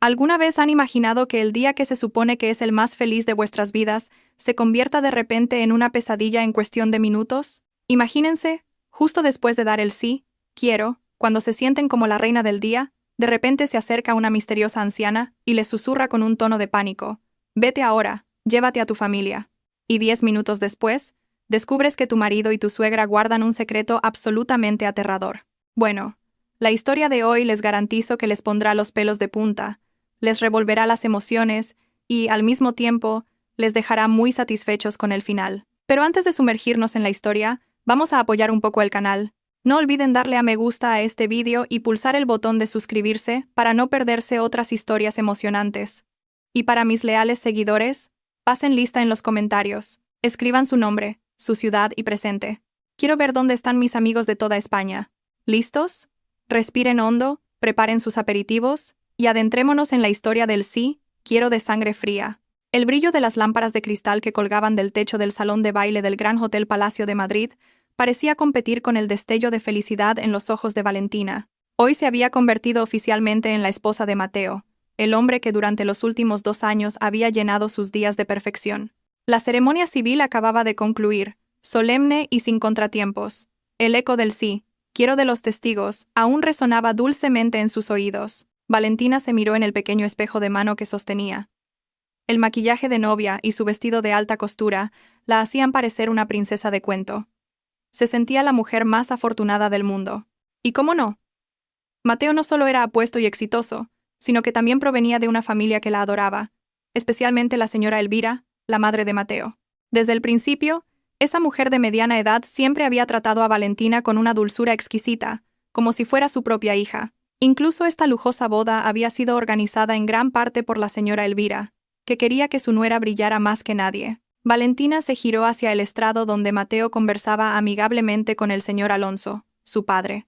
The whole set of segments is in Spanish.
¿Alguna vez han imaginado que el día que se supone que es el más feliz de vuestras vidas se convierta de repente en una pesadilla en cuestión de minutos? Imagínense, justo después de dar el sí, quiero, cuando se sienten como la reina del día, de repente se acerca una misteriosa anciana y les susurra con un tono de pánico: «Vete ahora, llévate a tu familia». Y 10 minutos después, descubres que tu marido y tu suegra guardan un secreto absolutamente aterrador. Bueno, la historia de hoy les garantizo que les pondrá los pelos de punta, les revolverá las emociones y, al mismo tiempo, les dejará muy satisfechos con el final. Pero antes de sumergirnos en la historia, vamos a apoyar un poco el canal. No olviden darle a me gusta a este vídeo y pulsar el botón de suscribirse para no perderse otras historias emocionantes. Y para mis leales seguidores, pasen lista en los comentarios. Escriban su nombre, su ciudad y presente. Quiero ver dónde están mis amigos de toda España. ¿Listos? Respiren hondo, preparen sus aperitivos y adentrémonos en la historia del sí, quiero de sangre fría. El brillo de las lámparas de cristal que colgaban del techo del salón de baile del Gran Hotel Palacio de Madrid parecía competir con el destello de felicidad en los ojos de Valentina. Hoy se había convertido oficialmente en la esposa de Mateo, el hombre que durante los últimos 2 años había llenado sus días de perfección. La ceremonia civil acababa de concluir, solemne y sin contratiempos. El eco del sí, quiero de los testigos, aún resonaba dulcemente en sus oídos. Valentina se miró en el pequeño espejo de mano que sostenía. El maquillaje de novia y su vestido de alta costura la hacían parecer una princesa de cuento. Se sentía la mujer más afortunada del mundo. ¿Y cómo no? Mateo no solo era apuesto y exitoso, sino que también provenía de una familia que la adoraba, especialmente la señora Elvira, la madre de Mateo. Desde el principio, esa mujer de mediana edad siempre había tratado a Valentina con una dulzura exquisita, como si fuera su propia hija. Incluso esta lujosa boda había sido organizada en gran parte por la señora Elvira, que quería que su nuera brillara más que nadie. Valentina se giró hacia el estrado donde Mateo conversaba amigablemente con el señor Alonso, su padre.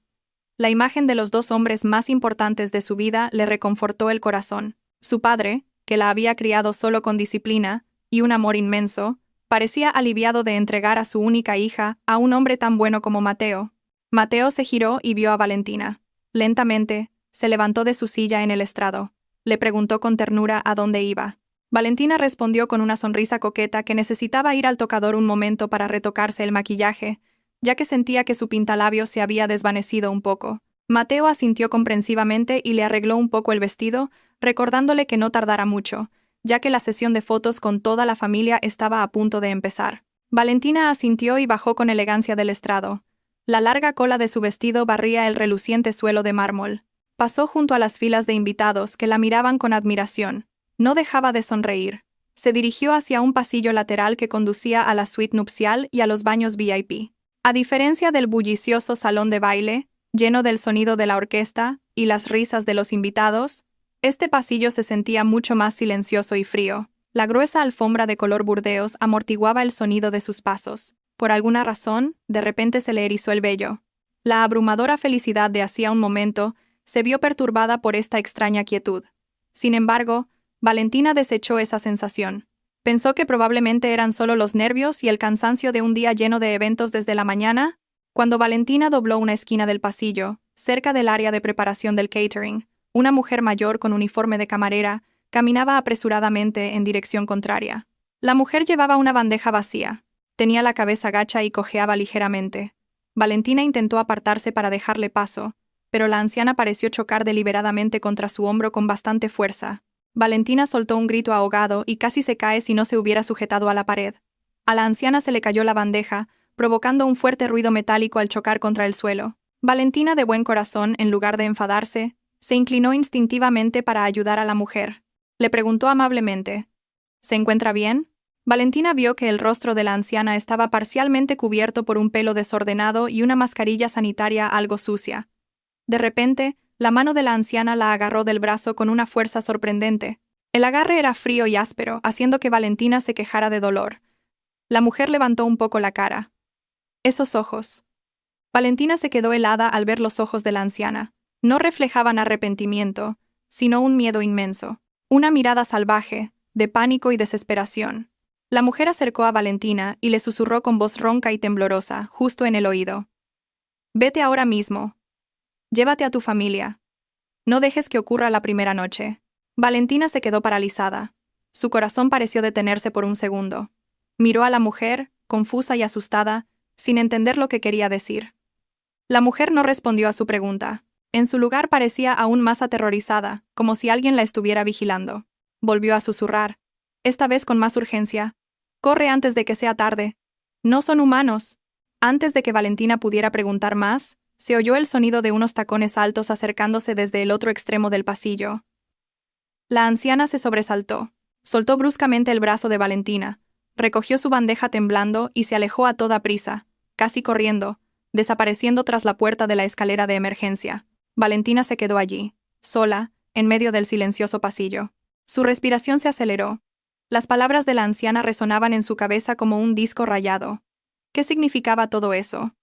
La imagen de los 2 hombres más importantes de su vida le reconfortó el corazón. Su padre, que la había criado solo con disciplina y un amor inmenso, parecía aliviado de entregar a su única hija a un hombre tan bueno como Mateo. Mateo se giró y vio a Valentina. Lentamente, se levantó de su silla en el estrado. Le preguntó con ternura a dónde iba. Valentina respondió con una sonrisa coqueta que necesitaba ir al tocador un momento para retocarse el maquillaje, ya que sentía que su pintalabio se había desvanecido un poco. Mateo asintió comprensivamente y le arregló un poco el vestido, recordándole que no tardara mucho, ya que la sesión de fotos con toda la familia estaba a punto de empezar. Valentina asintió y bajó con elegancia del estrado. La larga cola de su vestido barría el reluciente suelo de mármol. Pasó junto a las filas de invitados que la miraban con admiración. No dejaba de sonreír. Se dirigió hacia un pasillo lateral que conducía a la suite nupcial y a los baños VIP. A diferencia del bullicioso salón de baile, lleno del sonido de la orquesta y las risas de los invitados, este pasillo se sentía mucho más silencioso y frío. La gruesa alfombra de color burdeos amortiguaba el sonido de sus pasos. Por alguna razón, de repente se le erizó el vello. La abrumadora felicidad de hacía un momento se vio perturbada por esta extraña quietud. Sin embargo, Valentina desechó esa sensación. Pensó que probablemente eran solo los nervios y el cansancio de un día lleno de eventos desde la mañana. Cuando Valentina dobló una esquina del pasillo, cerca del área de preparación del catering, una mujer mayor con uniforme de camarera caminaba apresuradamente en dirección contraria. La mujer llevaba una bandeja vacía. Tenía la cabeza gacha y cojeaba ligeramente. Valentina intentó apartarse para dejarle paso, pero la anciana pareció chocar deliberadamente contra su hombro con bastante fuerza. Valentina soltó un grito ahogado y casi se cae si no se hubiera sujetado a la pared. A la anciana se le cayó la bandeja, provocando un fuerte ruido metálico al chocar contra el suelo. Valentina, de buen corazón, en lugar de enfadarse, se inclinó instintivamente para ayudar a la mujer. Le preguntó amablemente: ¿Se encuentra bien? Valentina vio que el rostro de la anciana estaba parcialmente cubierto por un pelo desordenado y una mascarilla sanitaria algo sucia. De repente, la mano de la anciana la agarró del brazo con una fuerza sorprendente. El agarre era frío y áspero, haciendo que Valentina se quejara de dolor. La mujer levantó un poco la cara. Esos ojos. Valentina se quedó helada al ver los ojos de la anciana. No reflejaban arrepentimiento, sino un miedo inmenso. Una mirada salvaje, de pánico y desesperación. La mujer acercó a Valentina y le susurró con voz ronca y temblorosa, justo en el oído: «Vete ahora mismo. Llévate a tu familia. No dejes que ocurra la primera noche». Valentina se quedó paralizada. Su corazón pareció detenerse por un segundo. Miró a la mujer, confusa y asustada, sin entender lo que quería decir. La mujer no respondió a su pregunta. En su lugar parecía aún más aterrorizada, como si alguien la estuviera vigilando. Volvió a susurrar, esta vez con más urgencia. Corre antes de que sea tarde. No son humanos. Antes de que Valentina pudiera preguntar más, se oyó el sonido de unos tacones altos acercándose desde el otro extremo del pasillo. La anciana se sobresaltó. Soltó bruscamente el brazo de Valentina, recogió su bandeja temblando y se alejó a toda prisa, casi corriendo, desapareciendo tras la puerta de la escalera de emergencia. Valentina se quedó allí, sola, en medio del silencioso pasillo. Su respiración se aceleró. Las palabras de la anciana resonaban en su cabeza como un disco rayado. ¿Qué significaba todo eso?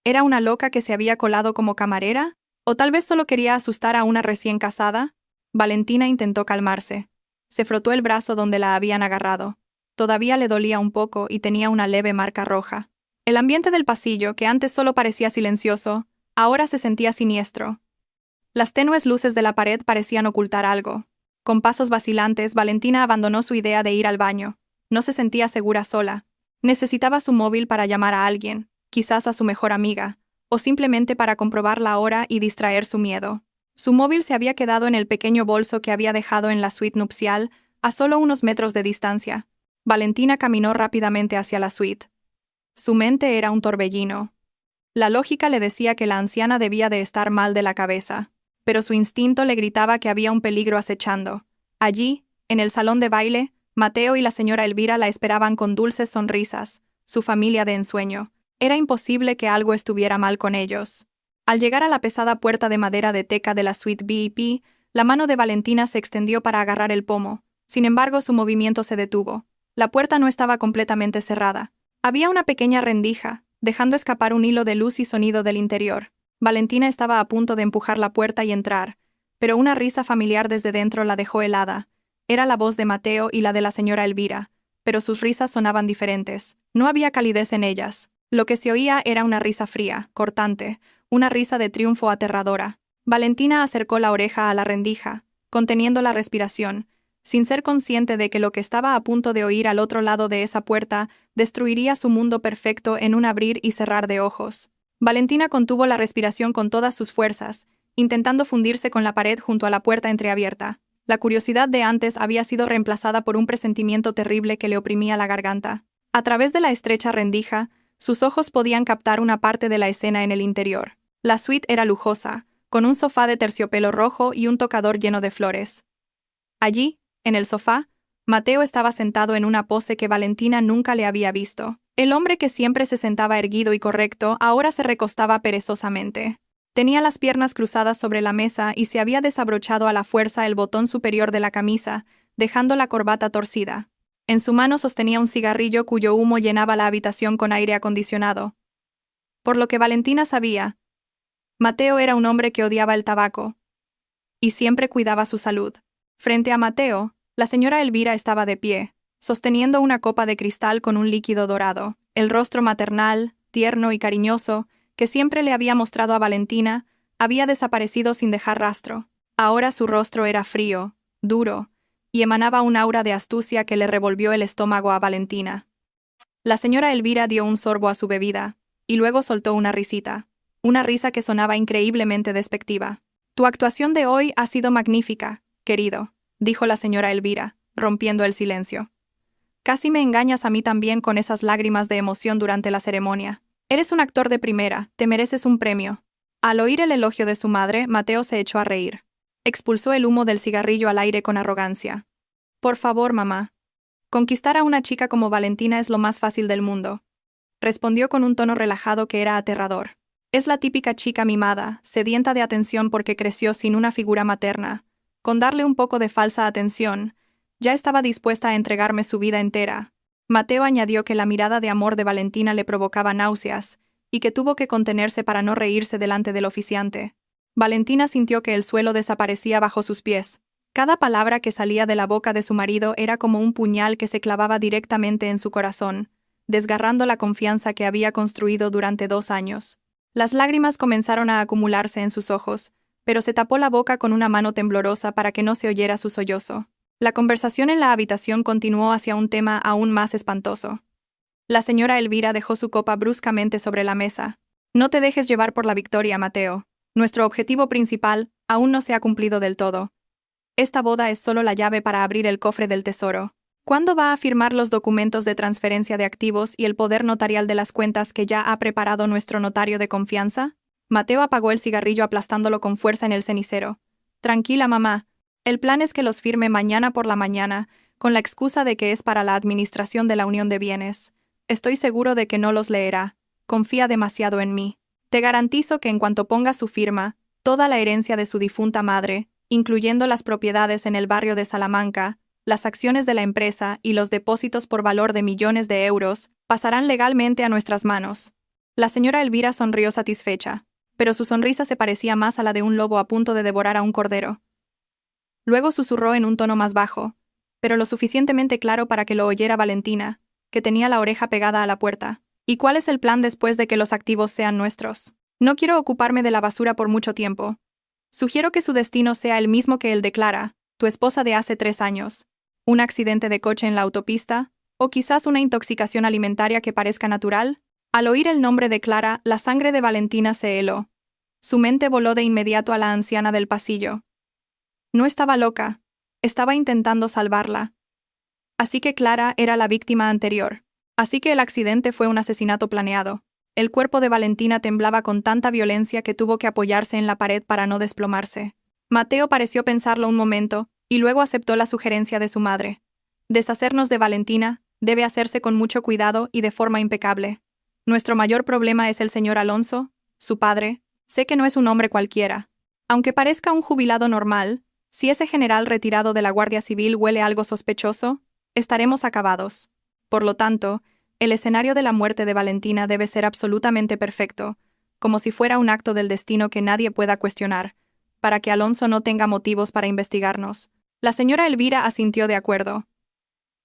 ¿Era una loca que se había colado como camarera? ¿O tal vez solo quería asustar a una recién casada? Valentina intentó calmarse. Se frotó el brazo donde la habían agarrado. Todavía le dolía un poco y tenía una leve marca roja. El ambiente del pasillo, que antes solo parecía silencioso, ahora se sentía siniestro. Las tenues luces de la pared parecían ocultar algo. Con pasos vacilantes, Valentina abandonó su idea de ir al baño. No se sentía segura sola. Necesitaba su móvil para llamar a alguien, quizás a su mejor amiga, o simplemente para comprobar la hora y distraer su miedo. Su móvil se había quedado en el pequeño bolso que había dejado en la suite nupcial, a solo unos metros de distancia. Valentina caminó rápidamente hacia la suite. Su mente era un torbellino. La lógica le decía que la anciana debía de estar mal de la cabeza, pero su instinto le gritaba que había un peligro acechando. Allí, en el salón de baile, Mateo y la señora Elvira la esperaban con dulces sonrisas, su familia de ensueño. Era imposible que algo estuviera mal con ellos. Al llegar a la pesada puerta de madera de teca de la suite VIP, la mano de Valentina se extendió para agarrar el pomo. Sin embargo, su movimiento se detuvo. La puerta no estaba completamente cerrada. Había una pequeña rendija, dejando escapar un hilo de luz y sonido del interior. Valentina estaba a punto de empujar la puerta y entrar, pero una risa familiar desde dentro la dejó helada. Era la voz de Mateo y la de la señora Elvira, pero sus risas sonaban diferentes. No había calidez en ellas. Lo que se oía era una risa fría, cortante, una risa de triunfo aterradora. Valentina acercó la oreja a la rendija, conteniendo la respiración, sin ser consciente de que lo que estaba a punto de oír al otro lado de esa puerta destruiría su mundo perfecto en un abrir y cerrar de ojos. Valentina contuvo la respiración con todas sus fuerzas, intentando fundirse con la pared junto a la puerta entreabierta. La curiosidad de antes había sido reemplazada por un presentimiento terrible que le oprimía la garganta. A través de la estrecha rendija, sus ojos podían captar una parte de la escena en el interior. La suite era lujosa, con un sofá de terciopelo rojo y un tocador lleno de flores. Allí, en el sofá, Mateo estaba sentado en una pose que Valentina nunca le había visto. El hombre que siempre se sentaba erguido y correcto ahora se recostaba perezosamente. Tenía las piernas cruzadas sobre la mesa y se había desabrochado a la fuerza el botón superior de la camisa, dejando la corbata torcida. En su mano sostenía un cigarrillo cuyo humo llenaba la habitación con aire acondicionado. Por lo que Valentina sabía, Mateo era un hombre que odiaba el tabaco y siempre cuidaba su salud. Frente a Mateo, la señora Elvira estaba de pie, sosteniendo una copa de cristal con un líquido dorado. El rostro maternal, tierno y cariñoso, que siempre le había mostrado a Valentina, había desaparecido sin dejar rastro. Ahora su rostro era frío, duro, y emanaba un aura de astucia que le revolvió el estómago a Valentina. La señora Elvira dio un sorbo a su bebida, y luego soltó una risita, una risa que sonaba increíblemente despectiva. «Tu actuación de hoy ha sido magnífica, querido», dijo la señora Elvira, rompiendo el silencio. «Casi me engañas a mí también con esas lágrimas de emoción durante la ceremonia. Eres un actor de primera, te mereces un premio». Al oír el elogio de su madre, Mateo se echó a reír. Expulsó el humo del cigarrillo al aire con arrogancia. «Por favor, mamá. Conquistar a una chica como Valentina es lo más fácil del mundo», respondió con un tono relajado que era aterrador. «Es la típica chica mimada, sedienta de atención porque creció sin una figura materna. Con darle un poco de falsa atención, ya estaba dispuesta a entregarme su vida entera». Mateo añadió que la mirada de amor de Valentina le provocaba náuseas, y que tuvo que contenerse para no reírse delante del oficiante. Valentina sintió que el suelo desaparecía bajo sus pies. Cada palabra que salía de la boca de su marido era como un puñal que se clavaba directamente en su corazón, desgarrando la confianza que había construido durante 2 años. Las lágrimas comenzaron a acumularse en sus ojos, pero se tapó la boca con una mano temblorosa para que no se oyera su sollozo. La conversación en la habitación continuó hacia un tema aún más espantoso. La señora Elvira dejó su copa bruscamente sobre la mesa. No te dejes llevar por la victoria, Mateo. Nuestro objetivo principal aún no se ha cumplido del todo. Esta boda es solo la llave para abrir el cofre del tesoro. ¿Cuándo va a firmar los documentos de transferencia de activos y el poder notarial de las cuentas que ya ha preparado nuestro notario de confianza? Mateo apagó el cigarrillo aplastándolo con fuerza en el cenicero. Tranquila, mamá. El plan es que los firme mañana por la mañana, con la excusa de que es para la administración de la unión de bienes. Estoy seguro de que no los leerá. Confía demasiado en mí. Te garantizo que en cuanto ponga su firma, toda la herencia de su difunta madre, incluyendo las propiedades en el barrio de Salamanca, las acciones de la empresa y los depósitos por valor de millones de euros, pasarán legalmente a nuestras manos. La señora Elvira sonrió satisfecha, pero su sonrisa se parecía más a la de un lobo a punto de devorar a un cordero. Luego susurró en un tono más bajo, pero lo suficientemente claro para que lo oyera Valentina, que tenía la oreja pegada a la puerta. ¿Y cuál es el plan después de que los activos sean nuestros? No quiero ocuparme de la basura por mucho tiempo. Sugiero que su destino sea el mismo que el de Clara, tu esposa de hace 3 años. Un accidente de coche en la autopista, o quizás una intoxicación alimentaria que parezca natural. Al oír el nombre de Clara, la sangre de Valentina se heló. Su mente voló de inmediato a la anciana del pasillo. No estaba loca, estaba intentando salvarla. Así que Clara era la víctima anterior. Así que el accidente fue un asesinato planeado. El cuerpo de Valentina temblaba con tanta violencia que tuvo que apoyarse en la pared para no desplomarse. Mateo pareció pensarlo un momento, y luego aceptó la sugerencia de su madre. Deshacernos de Valentina debe hacerse con mucho cuidado y de forma impecable. Nuestro mayor problema es el señor Alonso, su padre. Sé que no es un hombre cualquiera. Aunque parezca un jubilado normal, si ese general retirado de la Guardia Civil huele algo sospechoso, estaremos acabados. Por lo tanto, el escenario de la muerte de Valentina debe ser absolutamente perfecto, como si fuera un acto del destino que nadie pueda cuestionar, para que Alonso no tenga motivos para investigarnos. La señora Elvira asintió de acuerdo.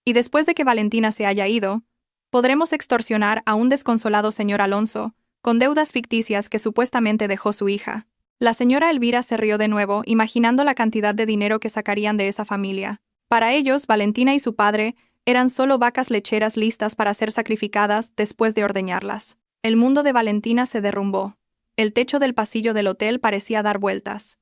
Y después de que Valentina se haya ido, podremos extorsionar a un desconsolado señor Alonso, con deudas ficticias que supuestamente dejó su hija. La señora Elvira se rió de nuevo, imaginando la cantidad de dinero que sacarían de esa familia. Para ellos, Valentina y su padre eran solo vacas lecheras listas para ser sacrificadas después de ordeñarlas. El mundo de Valentina se derrumbó. El techo del pasillo del hotel parecía dar vueltas.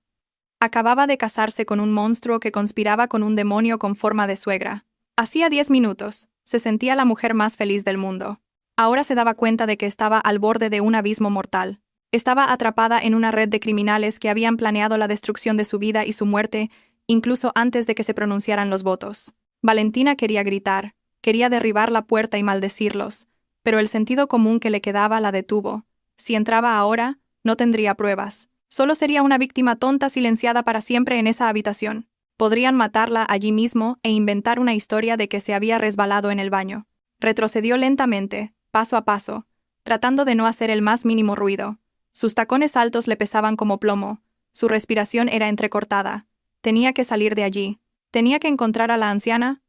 Acababa de casarse con un monstruo que conspiraba con un demonio con forma de suegra. Hacía 10 minutos, se sentía la mujer más feliz del mundo. Ahora se daba cuenta de que estaba al borde de un abismo mortal. Estaba atrapada en una red de criminales que habían planeado la destrucción de su vida y su muerte, incluso antes de que se pronunciaran los votos. Valentina quería gritar, quería derribar la puerta y maldecirlos, pero el sentido común que le quedaba la detuvo. Si entraba ahora, no tendría pruebas. Solo sería una víctima tonta silenciada para siempre en esa habitación. Podrían matarla allí mismo e inventar una historia de que se había resbalado en el baño. Retrocedió lentamente, paso a paso, tratando de no hacer el más mínimo ruido. Sus tacones altos le pesaban como plomo, su respiración era entrecortada. Tenía que salir de allí. Tenía que encontrar a la anciana.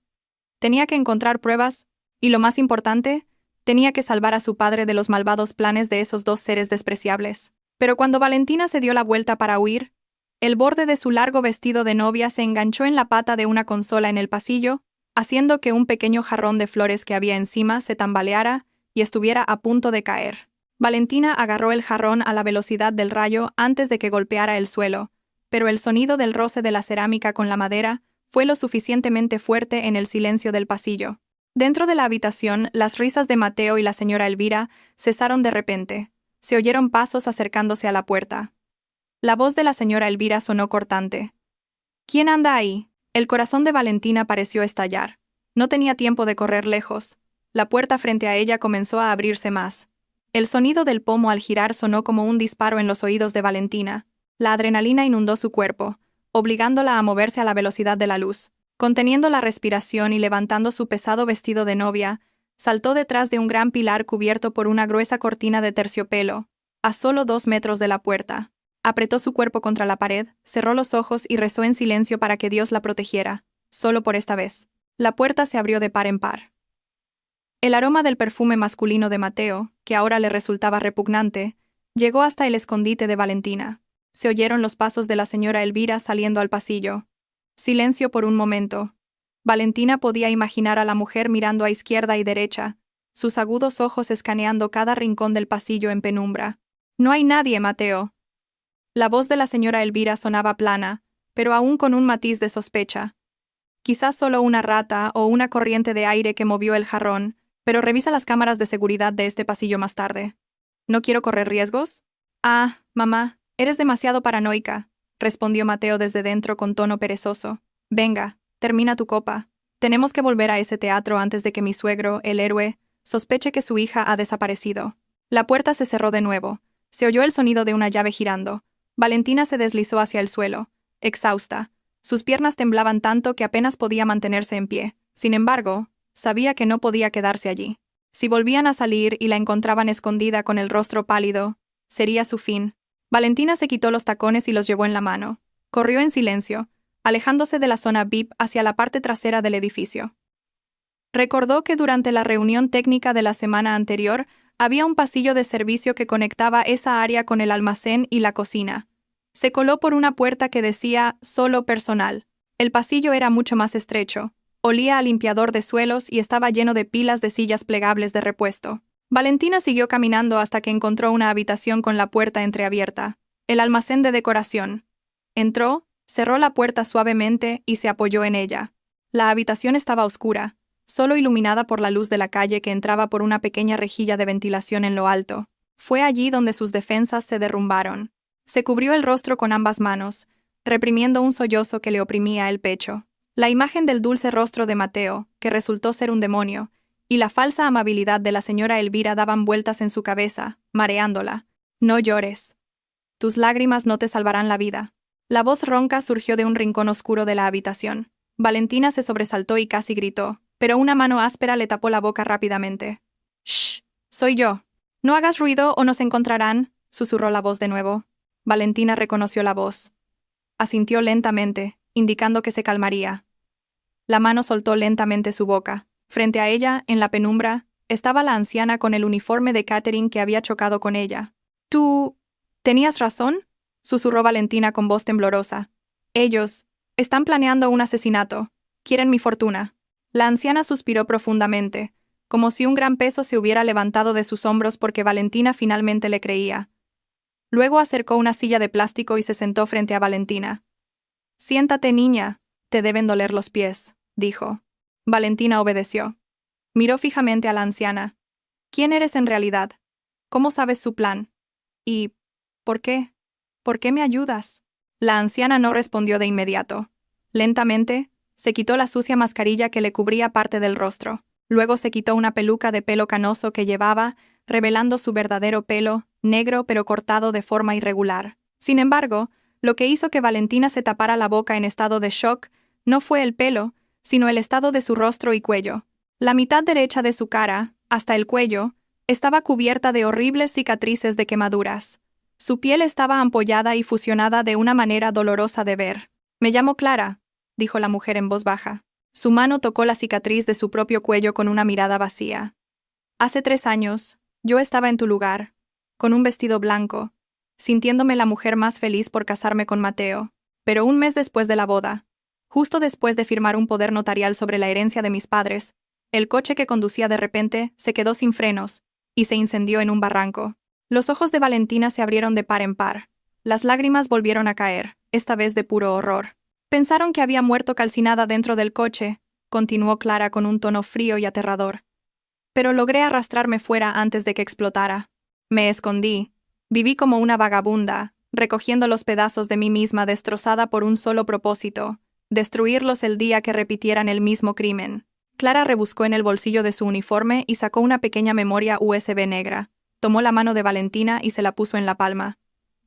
Tenía que encontrar pruebas. Y lo más importante, tenía que salvar a su padre de los malvados planes de esos 2 seres despreciables. Pero cuando Valentina se dio la vuelta para huir, el borde de su largo vestido de novia se enganchó en la pata de una consola en el pasillo, haciendo que un pequeño jarrón de flores que había encima se tambaleara y estuviera a punto de caer. Valentina agarró el jarrón a la velocidad del rayo antes de que golpeara el suelo, pero el sonido del roce de la cerámica con la madera fue lo suficientemente fuerte en el silencio del pasillo. Dentro de la habitación, las risas de Mateo y la señora Elvira cesaron de repente. Se oyeron pasos acercándose a la puerta. La voz de la señora Elvira sonó cortante. ¿Quién anda ahí? El corazón de Valentina pareció estallar. No tenía tiempo de correr lejos. La puerta frente a ella comenzó a abrirse más. El sonido del pomo al girar sonó como un disparo en los oídos de Valentina. La adrenalina inundó su cuerpo, obligándola a moverse a la velocidad de la luz. Conteniendo la respiración y levantando su pesado vestido de novia, saltó detrás de un gran pilar cubierto por una gruesa cortina de terciopelo, a solo 2 metros de la puerta. Apretó su cuerpo contra la pared, cerró los ojos y rezó en silencio para que Dios la protegiera, solo por esta vez. La puerta se abrió de par en par. El aroma del perfume masculino de Mateo, que ahora le resultaba repugnante, llegó hasta el escondite de Valentina. Se oyeron los pasos de la señora Elvira saliendo al pasillo. Silencio por un momento. Valentina podía imaginar a la mujer mirando a izquierda y derecha, sus agudos ojos escaneando cada rincón del pasillo en penumbra. «No hay nadie, Mateo». La voz de la señora Elvira sonaba plana, pero aún con un matiz de sospecha. «Quizás solo una rata o una corriente de aire que movió el jarrón, pero revisa las cámaras de seguridad de este pasillo más tarde». «¿No quiero correr riesgos?» «Ah, mamá, eres demasiado paranoica», respondió Mateo desde dentro con tono perezoso. «Venga, termina tu copa. Tenemos que volver a ese teatro antes de que mi suegro, el héroe, sospeche que su hija ha desaparecido». La puerta se cerró de nuevo. Se oyó el sonido de una llave girando. Valentina se deslizó hacia el suelo, exhausta. Sus piernas temblaban tanto que apenas podía mantenerse en pie. Sin embargo, sabía que no podía quedarse allí. Si volvían a salir y la encontraban escondida con el rostro pálido, sería su fin. Valentina se quitó los tacones y los llevó en la mano. Corrió en silencio, alejándose de la zona VIP hacia la parte trasera del edificio. Recordó que durante la reunión técnica de la semana anterior había un pasillo de servicio que conectaba esa área con el almacén y la cocina. Se coló por una puerta que decía «Solo personal». El pasillo era mucho más estrecho, olía a limpiador de suelos y estaba lleno de pilas de sillas plegables de repuesto. Valentina siguió caminando hasta que encontró una habitación con la puerta entreabierta, el almacén de decoración. Entró, cerró la puerta suavemente y se apoyó en ella. La habitación estaba oscura, solo iluminada por la luz de la calle que entraba por una pequeña rejilla de ventilación en lo alto. Fue allí donde sus defensas se derrumbaron. Se cubrió el rostro con ambas manos, reprimiendo un sollozo que le oprimía el pecho. La imagen del dulce rostro de Mateo, que resultó ser un demonio, y la falsa amabilidad de la señora Elvira daban vueltas en su cabeza, mareándola. «No llores. Tus lágrimas no te salvarán la vida». La voz ronca surgió de un rincón oscuro de la habitación. Valentina se sobresaltó y casi gritó, pero una mano áspera le tapó la boca rápidamente. «Shh, soy yo. No hagas ruido o nos encontrarán», susurró la voz de nuevo. Valentina reconoció la voz. Asintió lentamente, indicando que se calmaría. La mano soltó lentamente su boca. Frente a ella, en la penumbra, estaba la anciana con el uniforme de catering que había chocado con ella. «¿Tú... tenías razón?», susurró Valentina con voz temblorosa. «Ellos... están planeando un asesinato. Quieren mi fortuna». La anciana suspiró profundamente, como si un gran peso se hubiera levantado de sus hombros porque Valentina finalmente le creía. Luego acercó una silla de plástico y se sentó frente a Valentina. «Siéntate, niña. Te deben doler los pies», dijo. Valentina obedeció. Miró fijamente a la anciana. «¿Quién eres en realidad? ¿Cómo sabes su plan? ¿Y por qué? ¿Por qué me ayudas?» La anciana no respondió de inmediato. Lentamente, se quitó la sucia mascarilla que le cubría parte del rostro. Luego se quitó una peluca de pelo canoso que llevaba, revelando su verdadero pelo, negro pero cortado de forma irregular. Sin embargo, lo que hizo que Valentina se tapara la boca en estado de shock no fue el pelo, sino el estado de su rostro y cuello. La mitad derecha de su cara, hasta el cuello, estaba cubierta de horribles cicatrices de quemaduras. Su piel estaba ampollada y fusionada de una manera dolorosa de ver. «Me llamo Clara», dijo la mujer en voz baja. Su mano tocó la cicatriz de su propio cuello con una mirada vacía. «Hace 3 años, yo estaba en tu lugar, con un vestido blanco, sintiéndome la mujer más feliz por casarme con Mateo. Pero un mes después de la boda, justo después de firmar un poder notarial sobre la herencia de mis padres, el coche que conducía de repente se quedó sin frenos y se incendió en un barranco». Los ojos de Valentina se abrieron de par en par. Las lágrimas volvieron a caer, esta vez de puro horror. «Pensaron que había muerto calcinada dentro del coche», continuó Clara con un tono frío y aterrador. «Pero logré arrastrarme fuera antes de que explotara. Me escondí. Viví como una vagabunda, recogiendo los pedazos de mí misma destrozada por un solo propósito, destruirlos el día que repitieran el mismo crimen». Clara rebuscó en el bolsillo de su uniforme y sacó una pequeña memoria USB negra. Tomó la mano de Valentina y se la puso en la palma.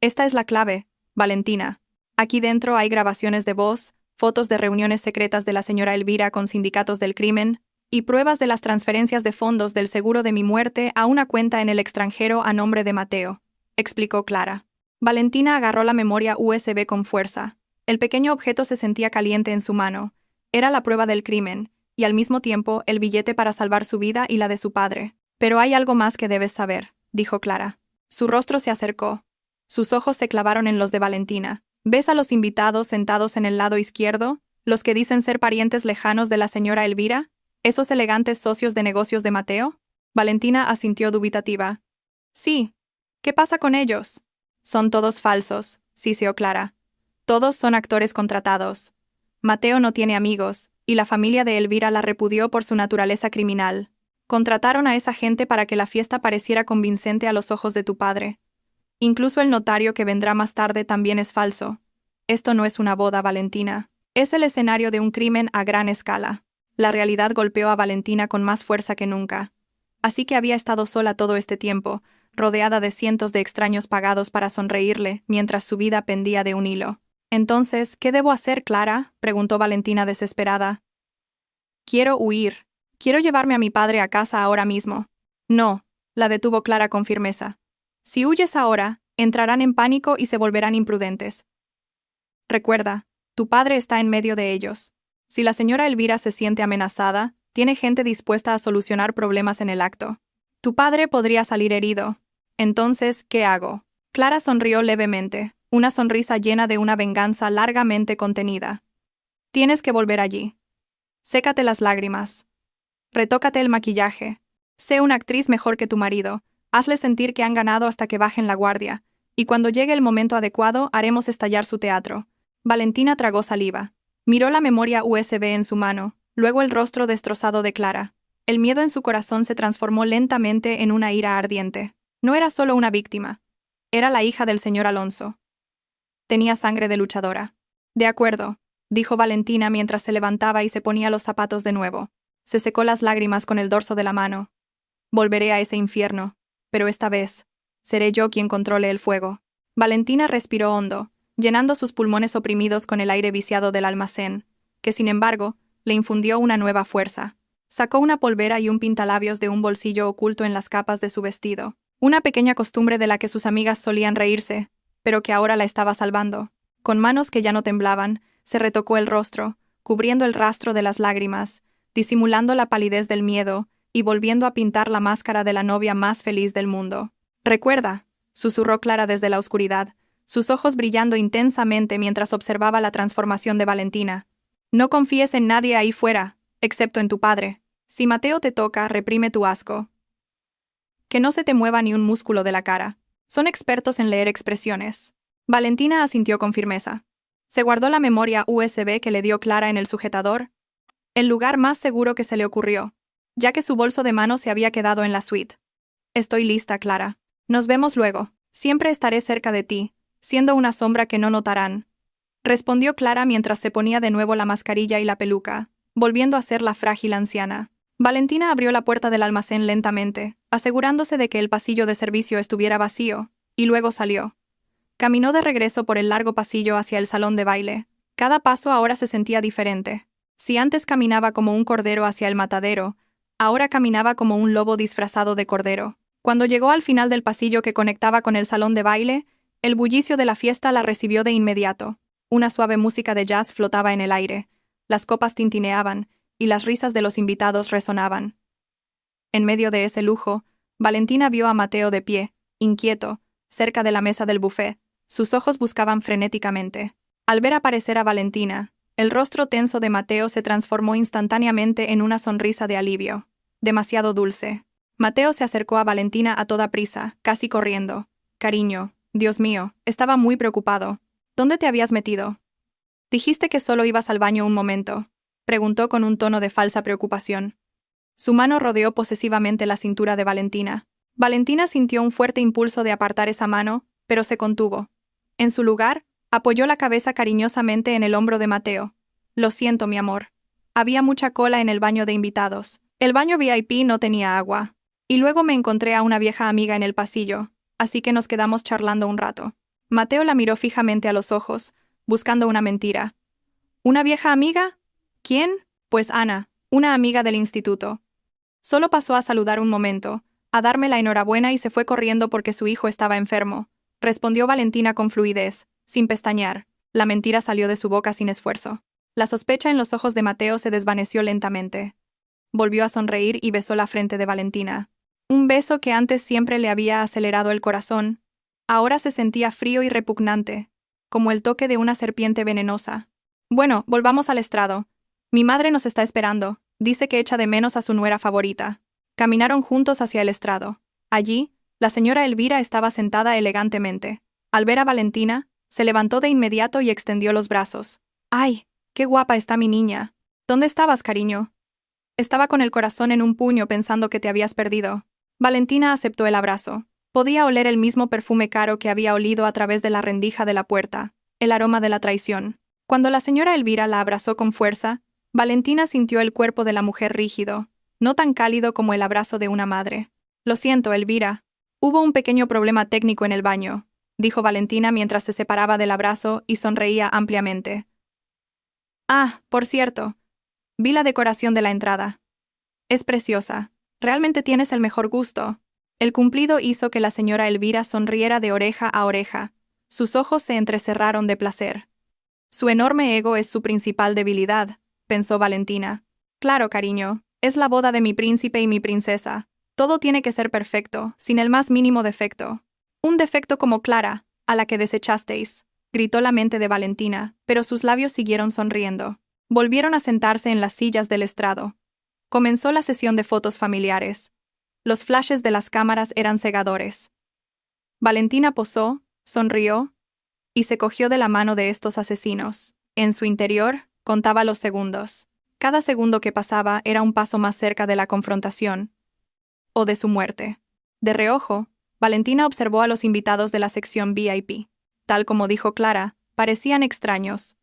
«Esta es la clave, Valentina. Aquí dentro hay grabaciones de voz, fotos de reuniones secretas de la señora Elvira con sindicatos del crimen y pruebas de las transferencias de fondos del seguro de mi muerte a una cuenta en el extranjero a nombre de Mateo», explicó Clara. Valentina agarró la memoria USB con fuerza. El pequeño objeto se sentía caliente en su mano. Era la prueba del crimen, y al mismo tiempo el billete para salvar su vida y la de su padre. «Pero hay algo más que debes saber», dijo Clara. Su rostro se acercó. Sus ojos se clavaron en los de Valentina. ¿Ves a los invitados sentados en el lado izquierdo? ¿Los que dicen ser parientes lejanos de la señora Elvira? ¿Esos elegantes socios de negocios de Mateo? Valentina asintió dubitativa. Sí. ¿Qué pasa con ellos? Son todos falsos, siseó Clara. Todos son actores contratados. Mateo no tiene amigos, y la familia de Elvira la repudió por su naturaleza criminal. Contrataron a esa gente para que la fiesta pareciera convincente a los ojos de tu padre. Incluso el notario que vendrá más tarde también es falso. Esto no es una boda, Valentina. Es el escenario de un crimen a gran escala. La realidad golpeó a Valentina con más fuerza que nunca. Así que había estado sola todo este tiempo, rodeada de cientos de extraños pagados para sonreírle, mientras su vida pendía de un hilo. Entonces, ¿qué debo hacer, Clara?, preguntó Valentina desesperada. Quiero huir. Quiero llevarme a mi padre a casa ahora mismo. No, la detuvo Clara con firmeza. Si huyes ahora, entrarán en pánico y se volverán imprudentes. Recuerda, tu padre está en medio de ellos. Si la señora Elvira se siente amenazada, tiene gente dispuesta a solucionar problemas en el acto. Tu padre podría salir herido. Entonces, ¿qué hago? Clara sonrió levemente, una sonrisa llena de una venganza largamente contenida. Tienes que volver allí. Sécate las lágrimas. Retócate el maquillaje. Sé una actriz mejor que tu marido. Hazle sentir que han ganado hasta que bajen la guardia, y cuando llegue el momento adecuado haremos estallar su teatro. Valentina tragó saliva. Miró la memoria USB en su mano, luego el rostro destrozado de Clara. El miedo en su corazón se transformó lentamente en una ira ardiente. No era solo una víctima. Era la hija del señor Alonso. Tenía sangre de luchadora. De acuerdo, dijo Valentina mientras se levantaba y se ponía los zapatos de nuevo. Se secó las lágrimas con el dorso de la mano. Volveré a ese infierno, pero esta vez, seré yo quien controle el fuego. Valentina respiró hondo, llenando sus pulmones oprimidos con el aire viciado del almacén, que sin embargo, le infundió una nueva fuerza. Sacó una polvera y un pintalabios de un bolsillo oculto en las capas de su vestido, una pequeña costumbre de la que sus amigas solían reírse, pero que ahora la estaba salvando. Con manos que ya no temblaban, se retocó el rostro, cubriendo el rastro de las lágrimas, disimulando la palidez del miedo, y volviendo a pintar la máscara de la novia más feliz del mundo. «Recuerda», susurró Clara desde la oscuridad, sus ojos brillando intensamente mientras observaba la transformación de Valentina. «No confíes en nadie ahí fuera, excepto en tu padre. Si Mateo te toca, reprime tu asco. Que no se te mueva ni un músculo de la cara. Son expertos en leer expresiones». Valentina asintió con firmeza. Se guardó la memoria USB que le dio Clara en el sujetador, el lugar más seguro que se le ocurrió, ya que su bolso de mano se había quedado en la suite. «Estoy lista, Clara. Nos vemos luego. Siempre estaré cerca de ti, siendo una sombra que no notarán», respondió Clara mientras se ponía de nuevo la mascarilla y la peluca, volviendo a ser la frágil anciana. Valentina abrió la puerta del almacén lentamente, asegurándose de que el pasillo de servicio estuviera vacío, y luego salió. Caminó de regreso por el largo pasillo hacia el salón de baile. Cada paso ahora se sentía diferente. Si antes caminaba como un cordero hacia el matadero, ahora caminaba como un lobo disfrazado de cordero. Cuando llegó al final del pasillo que conectaba con el salón de baile, el bullicio de la fiesta la recibió de inmediato. Una suave música de jazz flotaba en el aire, las copas tintineaban, y las risas de los invitados resonaban. En medio de ese lujo, Valentina vio a Mateo de pie, inquieto, cerca de la mesa del buffet. Sus ojos buscaban frenéticamente. Al ver aparecer a Valentina, el rostro tenso de Mateo se transformó instantáneamente en una sonrisa de alivio. Demasiado dulce. Mateo se acercó a Valentina a toda prisa, casi corriendo. «Cariño, Dios mío, estaba muy preocupado. ¿Dónde te habías metido? Dijiste que solo ibas al baño un momento», preguntó con un tono de falsa preocupación. Su mano rodeó posesivamente la cintura de Valentina. Valentina sintió un fuerte impulso de apartar esa mano, pero se contuvo. En su lugar, apoyó la cabeza cariñosamente en el hombro de Mateo. «Lo siento, mi amor. Había mucha cola en el baño de invitados. El baño VIP no tenía agua. Y luego me encontré a una vieja amiga en el pasillo, así que nos quedamos charlando un rato». Mateo la miró fijamente a los ojos, buscando una mentira. «¿Una vieja amiga? ¿Quién?» «Pues Ana, una amiga del instituto. Solo pasó a saludar un momento, a darme la enhorabuena y se fue corriendo porque su hijo estaba enfermo», respondió Valentina con fluidez, sin pestañear. La mentira salió de su boca sin esfuerzo. La sospecha en los ojos de Mateo se desvaneció lentamente. Volvió a sonreír y besó la frente de Valentina. Un beso que antes siempre le había acelerado el corazón. Ahora se sentía frío y repugnante, como el toque de una serpiente venenosa. Bueno, volvamos al estrado. Mi madre nos está esperando. Dice que echa de menos a su nuera favorita. Caminaron juntos hacia el estrado. Allí, la señora Elvira estaba sentada elegantemente. Al ver a Valentina, se levantó de inmediato y extendió los brazos. ¡Ay, qué guapa está mi niña! ¿Dónde estabas, cariño? Estaba con el corazón en un puño pensando que te habías perdido. Valentina aceptó el abrazo. Podía oler el mismo perfume caro que había olido a través de la rendija de la puerta, el aroma de la traición. Cuando la señora Elvira la abrazó con fuerza, Valentina sintió el cuerpo de la mujer rígido, no tan cálido como el abrazo de una madre. Lo siento, Elvira. Hubo un pequeño problema técnico en el baño, dijo Valentina mientras se separaba del abrazo y sonreía ampliamente. Ah, por cierto. Vi la decoración de la entrada. Es preciosa. Realmente tienes el mejor gusto. El cumplido hizo que la señora Elvira sonriera de oreja a oreja. Sus ojos se entrecerraron de placer. Su enorme ego es su principal debilidad, pensó Valentina. Claro, cariño, es la boda de mi príncipe y mi princesa. Todo tiene que ser perfecto, sin el más mínimo defecto. Un defecto como Clara, a la que desechasteis, gritó la mente de Valentina, pero sus labios siguieron sonriendo. Volvieron a sentarse en las sillas del estrado. Comenzó la sesión de fotos familiares. Los flashes de las cámaras eran cegadores. Valentina posó, sonrió, y se cogió de la mano de estos asesinos. En su interior, contaba los segundos. Cada segundo que pasaba era un paso más cerca de la confrontación, o de su muerte. De reojo, Valentina observó a los invitados de la sección VIP. Tal como dijo Clara, parecían extraños.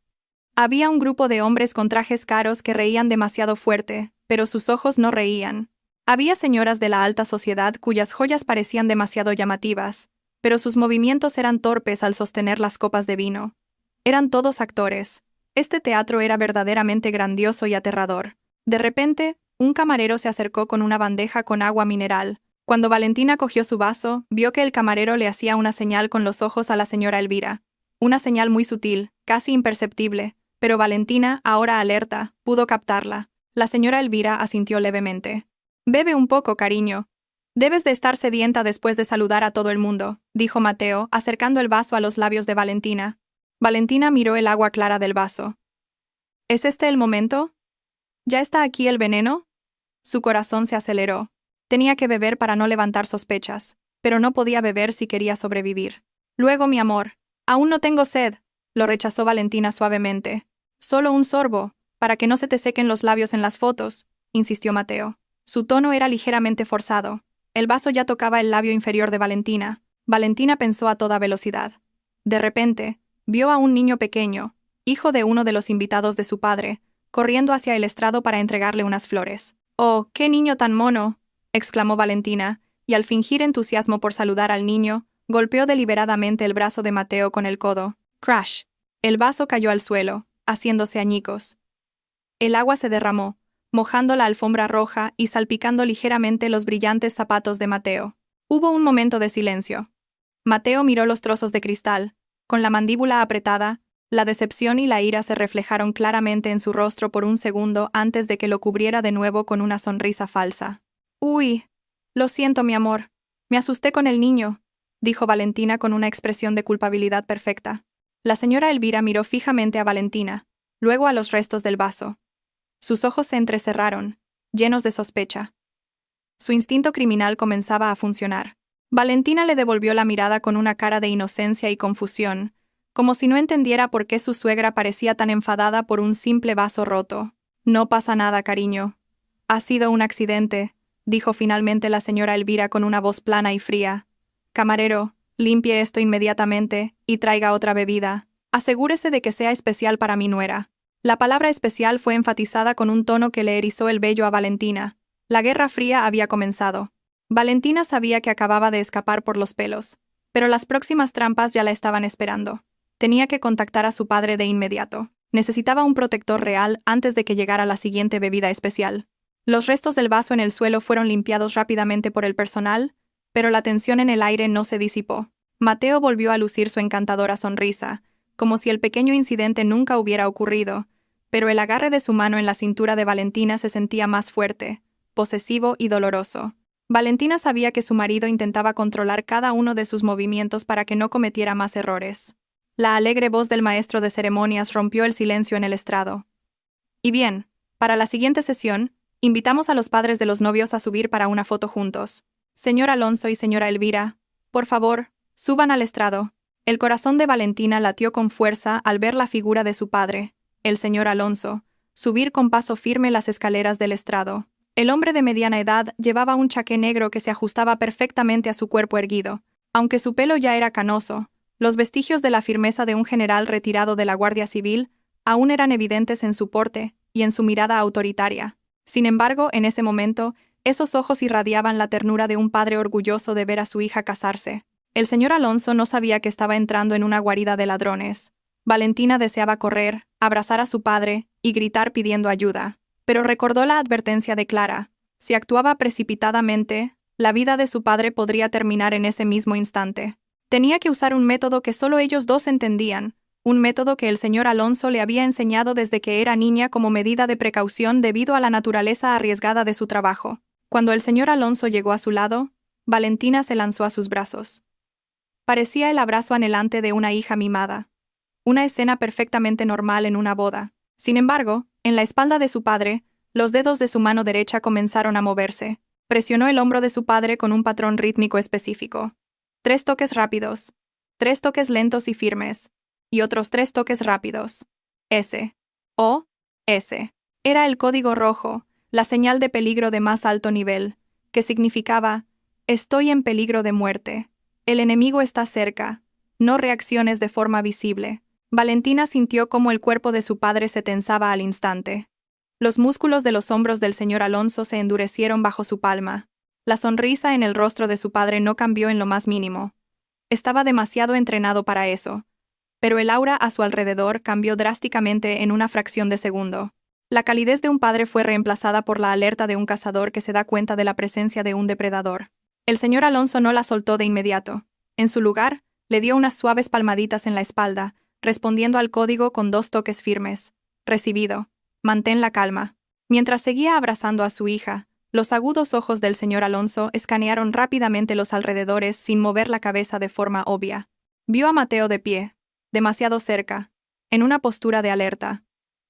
Había un grupo de hombres con trajes caros que reían demasiado fuerte, pero sus ojos no reían. Había señoras de la alta sociedad cuyas joyas parecían demasiado llamativas, pero sus movimientos eran torpes al sostener las copas de vino. Eran todos actores. Este teatro era verdaderamente grandioso y aterrador. De repente, un camarero se acercó con una bandeja con agua mineral. Cuando Valentina cogió su vaso, vio que el camarero le hacía una señal con los ojos a la señora Elvira. Una señal muy sutil, casi imperceptible, pero Valentina, ahora alerta, pudo captarla. La señora Elvira asintió levemente. «Bebe un poco, cariño. Debes de estar sedienta después de saludar a todo el mundo», dijo Mateo, acercando el vaso a los labios de Valentina. Valentina miró el agua clara del vaso. ¿Es este el momento? ¿Ya está aquí el veneno? Su corazón se aceleró. Tenía que beber para no levantar sospechas, pero no podía beber si quería sobrevivir. «Luego, mi amor. Aún no tengo sed», lo rechazó Valentina suavemente. «Solo un sorbo, para que no se te sequen los labios en las fotos», insistió Mateo. Su tono era ligeramente forzado. El vaso ya tocaba el labio inferior de Valentina. Valentina pensó a toda velocidad. De repente, vio a un niño pequeño, hijo de uno de los invitados de su padre, corriendo hacia el estrado para entregarle unas flores. «Oh, qué niño tan mono», exclamó Valentina, y al fingir entusiasmo por saludar al niño, golpeó deliberadamente el brazo de Mateo con el codo. Crash. El vaso cayó al suelo, haciéndose añicos. El agua se derramó, mojando la alfombra roja y salpicando ligeramente los brillantes zapatos de Mateo. Hubo un momento de silencio. Mateo miró los trozos de cristal. Con la mandíbula apretada, la decepción y la ira se reflejaron claramente en su rostro por un segundo antes de que lo cubriera de nuevo con una sonrisa falsa. «Uy, lo siento, mi amor. Me asusté con el niño», dijo Valentina con una expresión de culpabilidad perfecta. La señora Elvira miró fijamente a Valentina, luego a los restos del vaso. Sus ojos se entrecerraron, llenos de sospecha. Su instinto criminal comenzaba a funcionar. Valentina le devolvió la mirada con una cara de inocencia y confusión, como si no entendiera por qué su suegra parecía tan enfadada por un simple vaso roto. «No pasa nada, cariño. Ha sido un accidente», dijo finalmente la señora Elvira con una voz plana y fría. «Camarero, limpie esto inmediatamente y traiga otra bebida. Asegúrese de que sea especial para mi nuera». La palabra especial fue enfatizada con un tono que le erizó el vello a Valentina. La Guerra Fría había comenzado. Valentina sabía que acababa de escapar por los pelos, pero las próximas trampas ya la estaban esperando. Tenía que contactar a su padre de inmediato. Necesitaba un protector real antes de que llegara la siguiente bebida especial. Los restos del vaso en el suelo fueron limpiados rápidamente por el personal, pero la tensión en el aire no se disipó. Mateo volvió a lucir su encantadora sonrisa, como si el pequeño incidente nunca hubiera ocurrido, pero el agarre de su mano en la cintura de Valentina se sentía más fuerte, posesivo y doloroso. Valentina sabía que su marido intentaba controlar cada uno de sus movimientos para que no cometiera más errores. La alegre voz del maestro de ceremonias rompió el silencio en el estrado. Y bien, para la siguiente sesión, invitamos a los padres de los novios a subir para una foto juntos. Señor Alonso y señora Elvira, por favor, suban al estrado. El corazón de Valentina latió con fuerza al ver la figura de su padre, el señor Alonso, subir con paso firme las escaleras del estrado. El hombre de mediana edad llevaba un chaqué negro que se ajustaba perfectamente a su cuerpo erguido. Aunque su pelo ya era canoso, los vestigios de la firmeza de un general retirado de la Guardia Civil aún eran evidentes en su porte y en su mirada autoritaria. Sin embargo, en ese momento, esos ojos irradiaban la ternura de un padre orgulloso de ver a su hija casarse. El señor Alonso no sabía que estaba entrando en una guarida de ladrones. Valentina deseaba correr, abrazar a su padre y gritar pidiendo ayuda. Pero recordó la advertencia de Clara. Si actuaba precipitadamente, la vida de su padre podría terminar en ese mismo instante. Tenía que usar un método que solo ellos dos entendían, un método que el señor Alonso le había enseñado desde que era niña como medida de precaución debido a la naturaleza arriesgada de su trabajo. Cuando el señor Alonso llegó a su lado, Valentina se lanzó a sus brazos. Parecía el abrazo anhelante de una hija mimada. Una escena perfectamente normal en una boda. Sin embargo, en la espalda de su padre, los dedos de su mano derecha comenzaron a moverse. Presionó el hombro de su padre con un patrón rítmico específico. 3 toques rápidos. 3 toques lentos y firmes. Y otros 3 toques rápidos. S. O. S. Era el código rojo, la señal de peligro de más alto nivel, que significaba: estoy en peligro de muerte. El enemigo está cerca. No reacciones de forma visible. Valentina sintió cómo el cuerpo de su padre se tensaba al instante. Los músculos de los hombros del señor Alonso se endurecieron bajo su palma. La sonrisa en el rostro de su padre no cambió en lo más mínimo. Estaba demasiado entrenado para eso. Pero el aura a su alrededor cambió drásticamente en una fracción de segundo. La calidez de un padre fue reemplazada por la alerta de un cazador que se da cuenta de la presencia de un depredador. El señor Alonso no la soltó de inmediato. En su lugar, le dio unas suaves palmaditas en la espalda, respondiendo al código con 2 toques firmes. Recibido. Mantén la calma. Mientras seguía abrazando a su hija, los agudos ojos del señor Alonso escanearon rápidamente los alrededores sin mover la cabeza de forma obvia. Vio a Mateo de pie, demasiado cerca, en una postura de alerta.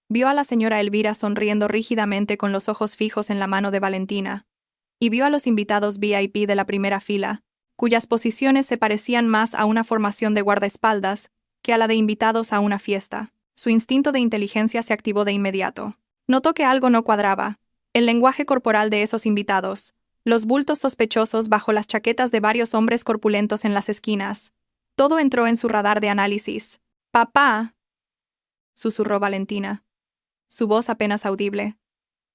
Vio a la señora Elvira sonriendo rígidamente con los ojos fijos en la mano de Valentina. Y vio a los invitados VIP de la primera fila, cuyas posiciones se parecían más a una formación de guardaespaldas que a la de invitados a una fiesta. Su instinto de inteligencia se activó de inmediato. Notó que algo no cuadraba. El lenguaje corporal de esos invitados, los bultos sospechosos bajo las chaquetas de varios hombres corpulentos en las esquinas. Todo entró en su radar de análisis. «¡Papá!», susurró Valentina. Su voz apenas audible,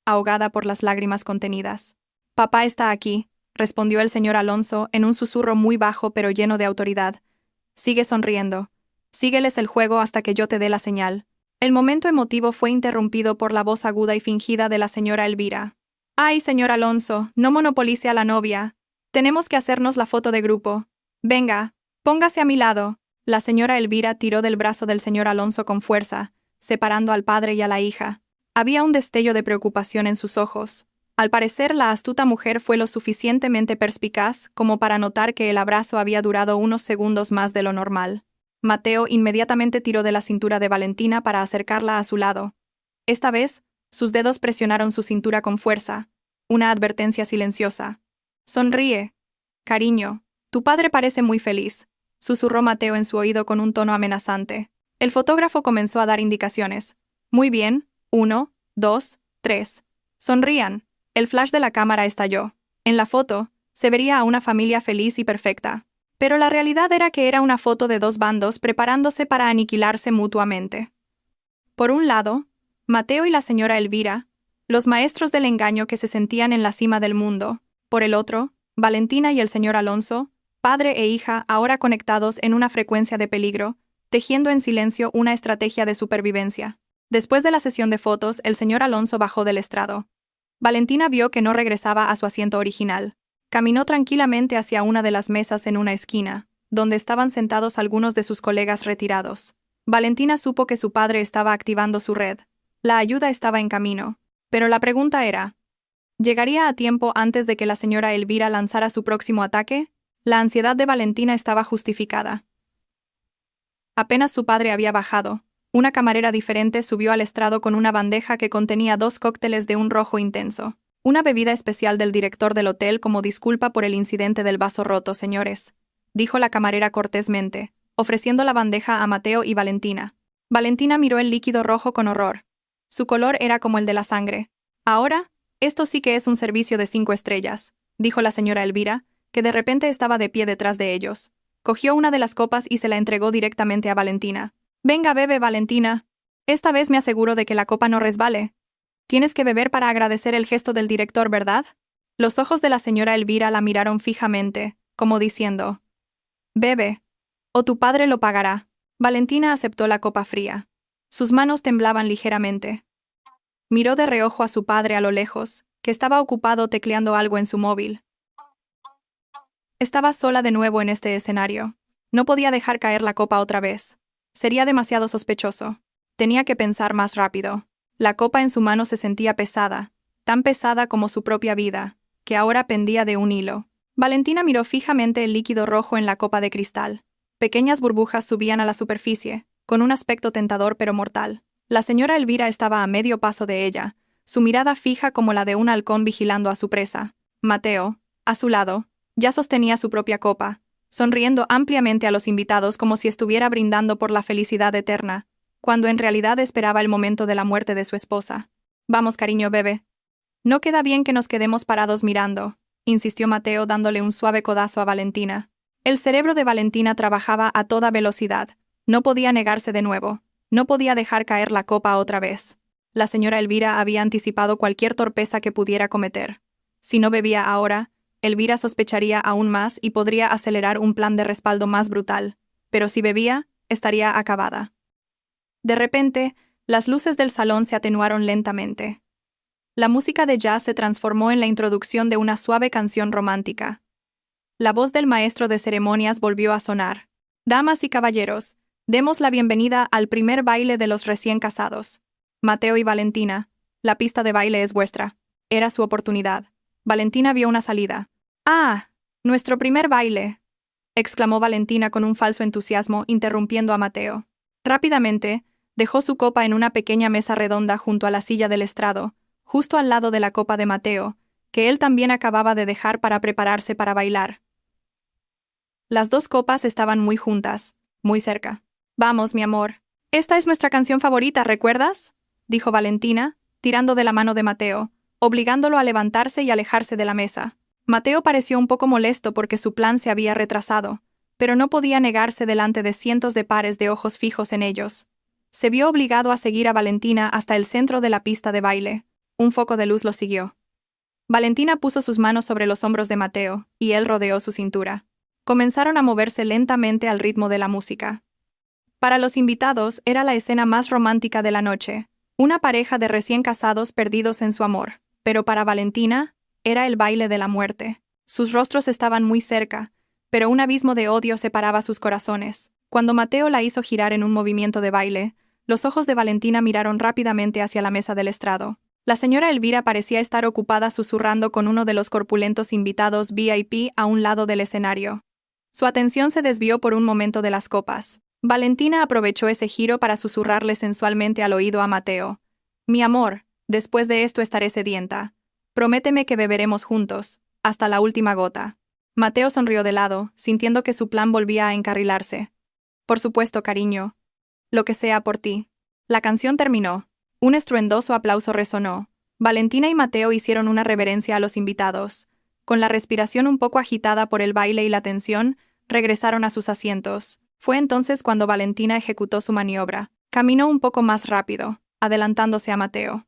ahogada por las lágrimas contenidas. «Papá está aquí», respondió el señor Alonso en un susurro muy bajo pero lleno de autoridad. «Sigue sonriendo. Sígueles el juego hasta que yo te dé la señal». El momento emotivo fue interrumpido por la voz aguda y fingida de la señora Elvira. «Ay, señor Alonso, no monopolice a la novia. Tenemos que hacernos la foto de grupo. Venga, póngase a mi lado». La señora Elvira tiró del brazo del señor Alonso con fuerza, separando al padre y a la hija. Había un destello de preocupación en sus ojos. Al parecer, la astuta mujer fue lo suficientemente perspicaz como para notar que el abrazo había durado unos segundos más de lo normal. Mateo inmediatamente tiró de la cintura de Valentina para acercarla a su lado. Esta vez, sus dedos presionaron su cintura con fuerza, una advertencia silenciosa. «Sonríe. Cariño, tu padre parece muy feliz», susurró Mateo en su oído con un tono amenazante. El fotógrafo comenzó a dar indicaciones. «Muy bien. 1, 2, 3. Sonrían». El flash de la cámara estalló. En la foto, se vería a una familia feliz y perfecta. Pero la realidad era que era una foto de 2 bandos preparándose para aniquilarse mutuamente. Por un lado, Mateo y la señora Elvira, los maestros del engaño que se sentían en la cima del mundo. Por el otro, Valentina y el señor Alonso, padre e hija ahora conectados en una frecuencia de peligro, tejiendo en silencio una estrategia de supervivencia. Después de la sesión de fotos, el señor Alonso bajó del estrado. Valentina vio que no regresaba a su asiento original. Caminó tranquilamente hacia una de las mesas en una esquina, donde estaban sentados algunos de sus colegas retirados. Valentina supo que su padre estaba activando su red. La ayuda estaba en camino. Pero la pregunta era: ¿Llegaría a tiempo antes de que la señora Elvira lanzara su próximo ataque? La ansiedad de Valentina estaba justificada. Apenas su padre había bajado, una camarera diferente subió al estrado con una bandeja que contenía 2 cócteles de un rojo intenso. Una bebida especial del director del hotel como disculpa por el incidente del vaso roto, señores, dijo la camarera cortésmente, ofreciendo la bandeja a Mateo y Valentina. Valentina miró el líquido rojo con horror. Su color era como el de la sangre. Ahora, esto sí que es un servicio de 5 estrellas, dijo la señora Elvira, que de repente estaba de pie detrás de ellos. Cogió una de las copas y se la entregó directamente a Valentina. Venga, bebe, Valentina. Esta vez me aseguro de que la copa no resbale. Tienes que beber para agradecer el gesto del director, ¿verdad? Los ojos de la señora Elvira la miraron fijamente, como diciendo: bebe, o tu padre lo pagará. Valentina aceptó la copa fría. Sus manos temblaban ligeramente. Miró de reojo a su padre a lo lejos, que estaba ocupado tecleando algo en su móvil. Estaba sola de nuevo en este escenario. No podía dejar caer la copa otra vez. Sería demasiado sospechoso. Tenía que pensar más rápido. La copa en su mano se sentía pesada, tan pesada como su propia vida, que ahora pendía de un hilo. Valentina miró fijamente el líquido rojo en la copa de cristal. Pequeñas burbujas subían a la superficie, con un aspecto tentador pero mortal. La señora Elvira estaba a medio paso de ella, su mirada fija como la de un halcón vigilando a su presa. Mateo, a su lado, ya sostenía su propia copa, sonriendo ampliamente a los invitados como si estuviera brindando por la felicidad eterna, cuando en realidad esperaba el momento de la muerte de su esposa. Vamos, cariño, bebe. No queda bien que nos quedemos parados mirando, insistió Mateo dándole un suave codazo a Valentina. El cerebro de Valentina trabajaba a toda velocidad. No podía negarse de nuevo. No podía dejar caer la copa otra vez. La señora Elvira había anticipado cualquier torpeza que pudiera cometer. Si no bebía ahora, Elvira sospecharía aún más y podría acelerar un plan de respaldo más brutal. Pero si bebía, estaría acabada. De repente, las luces del salón se atenuaron lentamente. La música de jazz se transformó en la introducción de una suave canción romántica. La voz del maestro de ceremonias volvió a sonar. Damas y caballeros, demos la bienvenida al primer baile de los recién casados. Mateo y Valentina, la pista de baile es vuestra. Era su oportunidad. Valentina vio una salida. ¡Ah! ¡Nuestro primer baile!, exclamó Valentina con un falso entusiasmo, interrumpiendo a Mateo. Rápidamente, dejó su copa en una pequeña mesa redonda junto a la silla del estrado, justo al lado de la copa de Mateo, que él también acababa de dejar para prepararse para bailar. Las 2 copas estaban muy juntas, muy cerca. Vamos, mi amor. Esta es nuestra canción favorita, ¿recuerdas?, dijo Valentina, tirando de la mano de Mateo, obligándolo a levantarse y alejarse de la mesa. Mateo pareció un poco molesto porque su plan se había retrasado, pero no podía negarse delante de cientos de pares de ojos fijos en ellos. Se vio obligado a seguir a Valentina hasta el centro de la pista de baile. Un foco de luz lo siguió. Valentina puso sus manos sobre los hombros de Mateo, y él rodeó su cintura. Comenzaron a moverse lentamente al ritmo de la música. Para los invitados era la escena más romántica de la noche, una pareja de recién casados perdidos en su amor, pero para Valentina, era el baile de la muerte. Sus rostros estaban muy cerca, pero un abismo de odio separaba sus corazones. Cuando Mateo la hizo girar en un movimiento de baile, los ojos de Valentina miraron rápidamente hacia la mesa del estrado. La señora Elvira parecía estar ocupada susurrando con uno de los corpulentos invitados VIP a un lado del escenario. Su atención se desvió por un momento de las copas. Valentina aprovechó ese giro para susurrarle sensualmente al oído a Mateo. Mi amor, después de esto estaré sedienta. Prométeme que beberemos juntos, hasta la última gota. Mateo sonrió de lado, sintiendo que su plan volvía a encarrilarse. Por supuesto, cariño. Lo que sea por ti. La canción terminó. Un estruendoso aplauso resonó. Valentina y Mateo hicieron una reverencia a los invitados. Con la respiración un poco agitada por el baile y la tensión, regresaron a sus asientos. Fue entonces cuando Valentina ejecutó su maniobra. Caminó un poco más rápido, adelantándose a Mateo.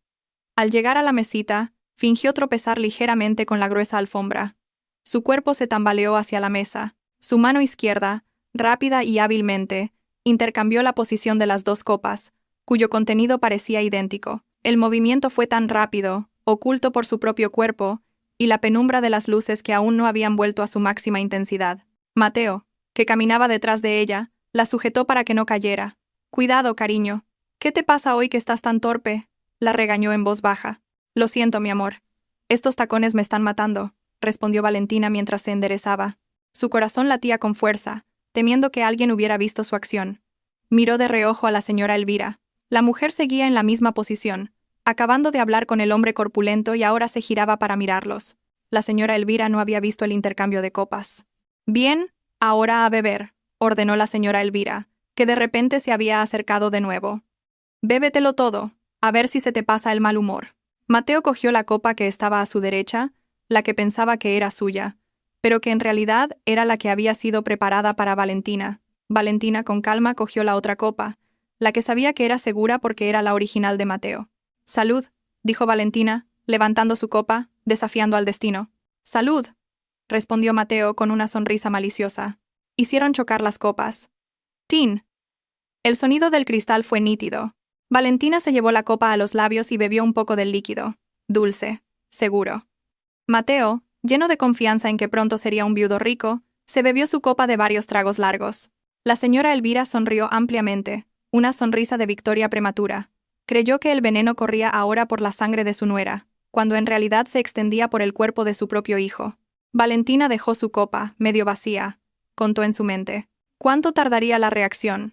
Al llegar a la mesita, fingió tropezar ligeramente con la gruesa alfombra. Su cuerpo se tambaleó hacia la mesa. Su mano izquierda, rápida y hábilmente, intercambió la posición de las 2 copas, cuyo contenido parecía idéntico. El movimiento fue tan rápido, oculto por su propio cuerpo, y la penumbra de las luces que aún no habían vuelto a su máxima intensidad. Mateo, que caminaba detrás de ella, la sujetó para que no cayera. Cuidado, cariño. ¿Qué te pasa hoy que estás tan torpe?, la regañó en voz baja. Lo siento, mi amor. Estos tacones me están matando, respondió Valentina mientras se enderezaba. Su corazón latía con fuerza, temiendo que alguien hubiera visto su acción. Miró de reojo a la señora Elvira. La mujer seguía en la misma posición, acabando de hablar con el hombre corpulento y ahora se giraba para mirarlos. La señora Elvira no había visto el intercambio de copas. Bien, ahora a beber, ordenó la señora Elvira, que de repente se había acercado de nuevo. Bébetelo todo, a ver si se te pasa el mal humor. Mateo cogió la copa que estaba a su derecha, la que pensaba que era suya, pero que en realidad era la que había sido preparada para Valentina. Valentina con calma cogió la otra copa, la que sabía que era segura porque era la original de Mateo. «Salud», dijo Valentina, levantando su copa, desafiando al destino. «Salud», respondió Mateo con una sonrisa maliciosa. Hicieron chocar las copas. ¡Tin! El sonido del cristal fue nítido. Valentina se llevó la copa a los labios y bebió un poco del líquido. Dulce, seguro. Mateo, lleno de confianza en que pronto sería un viudo rico, se bebió su copa de varios tragos largos. La señora Elvira sonrió ampliamente, una sonrisa de victoria prematura. Creyó que el veneno corría ahora por la sangre de su nuera, cuando en realidad se extendía por el cuerpo de su propio hijo. Valentina dejó su copa, medio vacía. Contó en su mente. ¿Cuánto tardaría la reacción?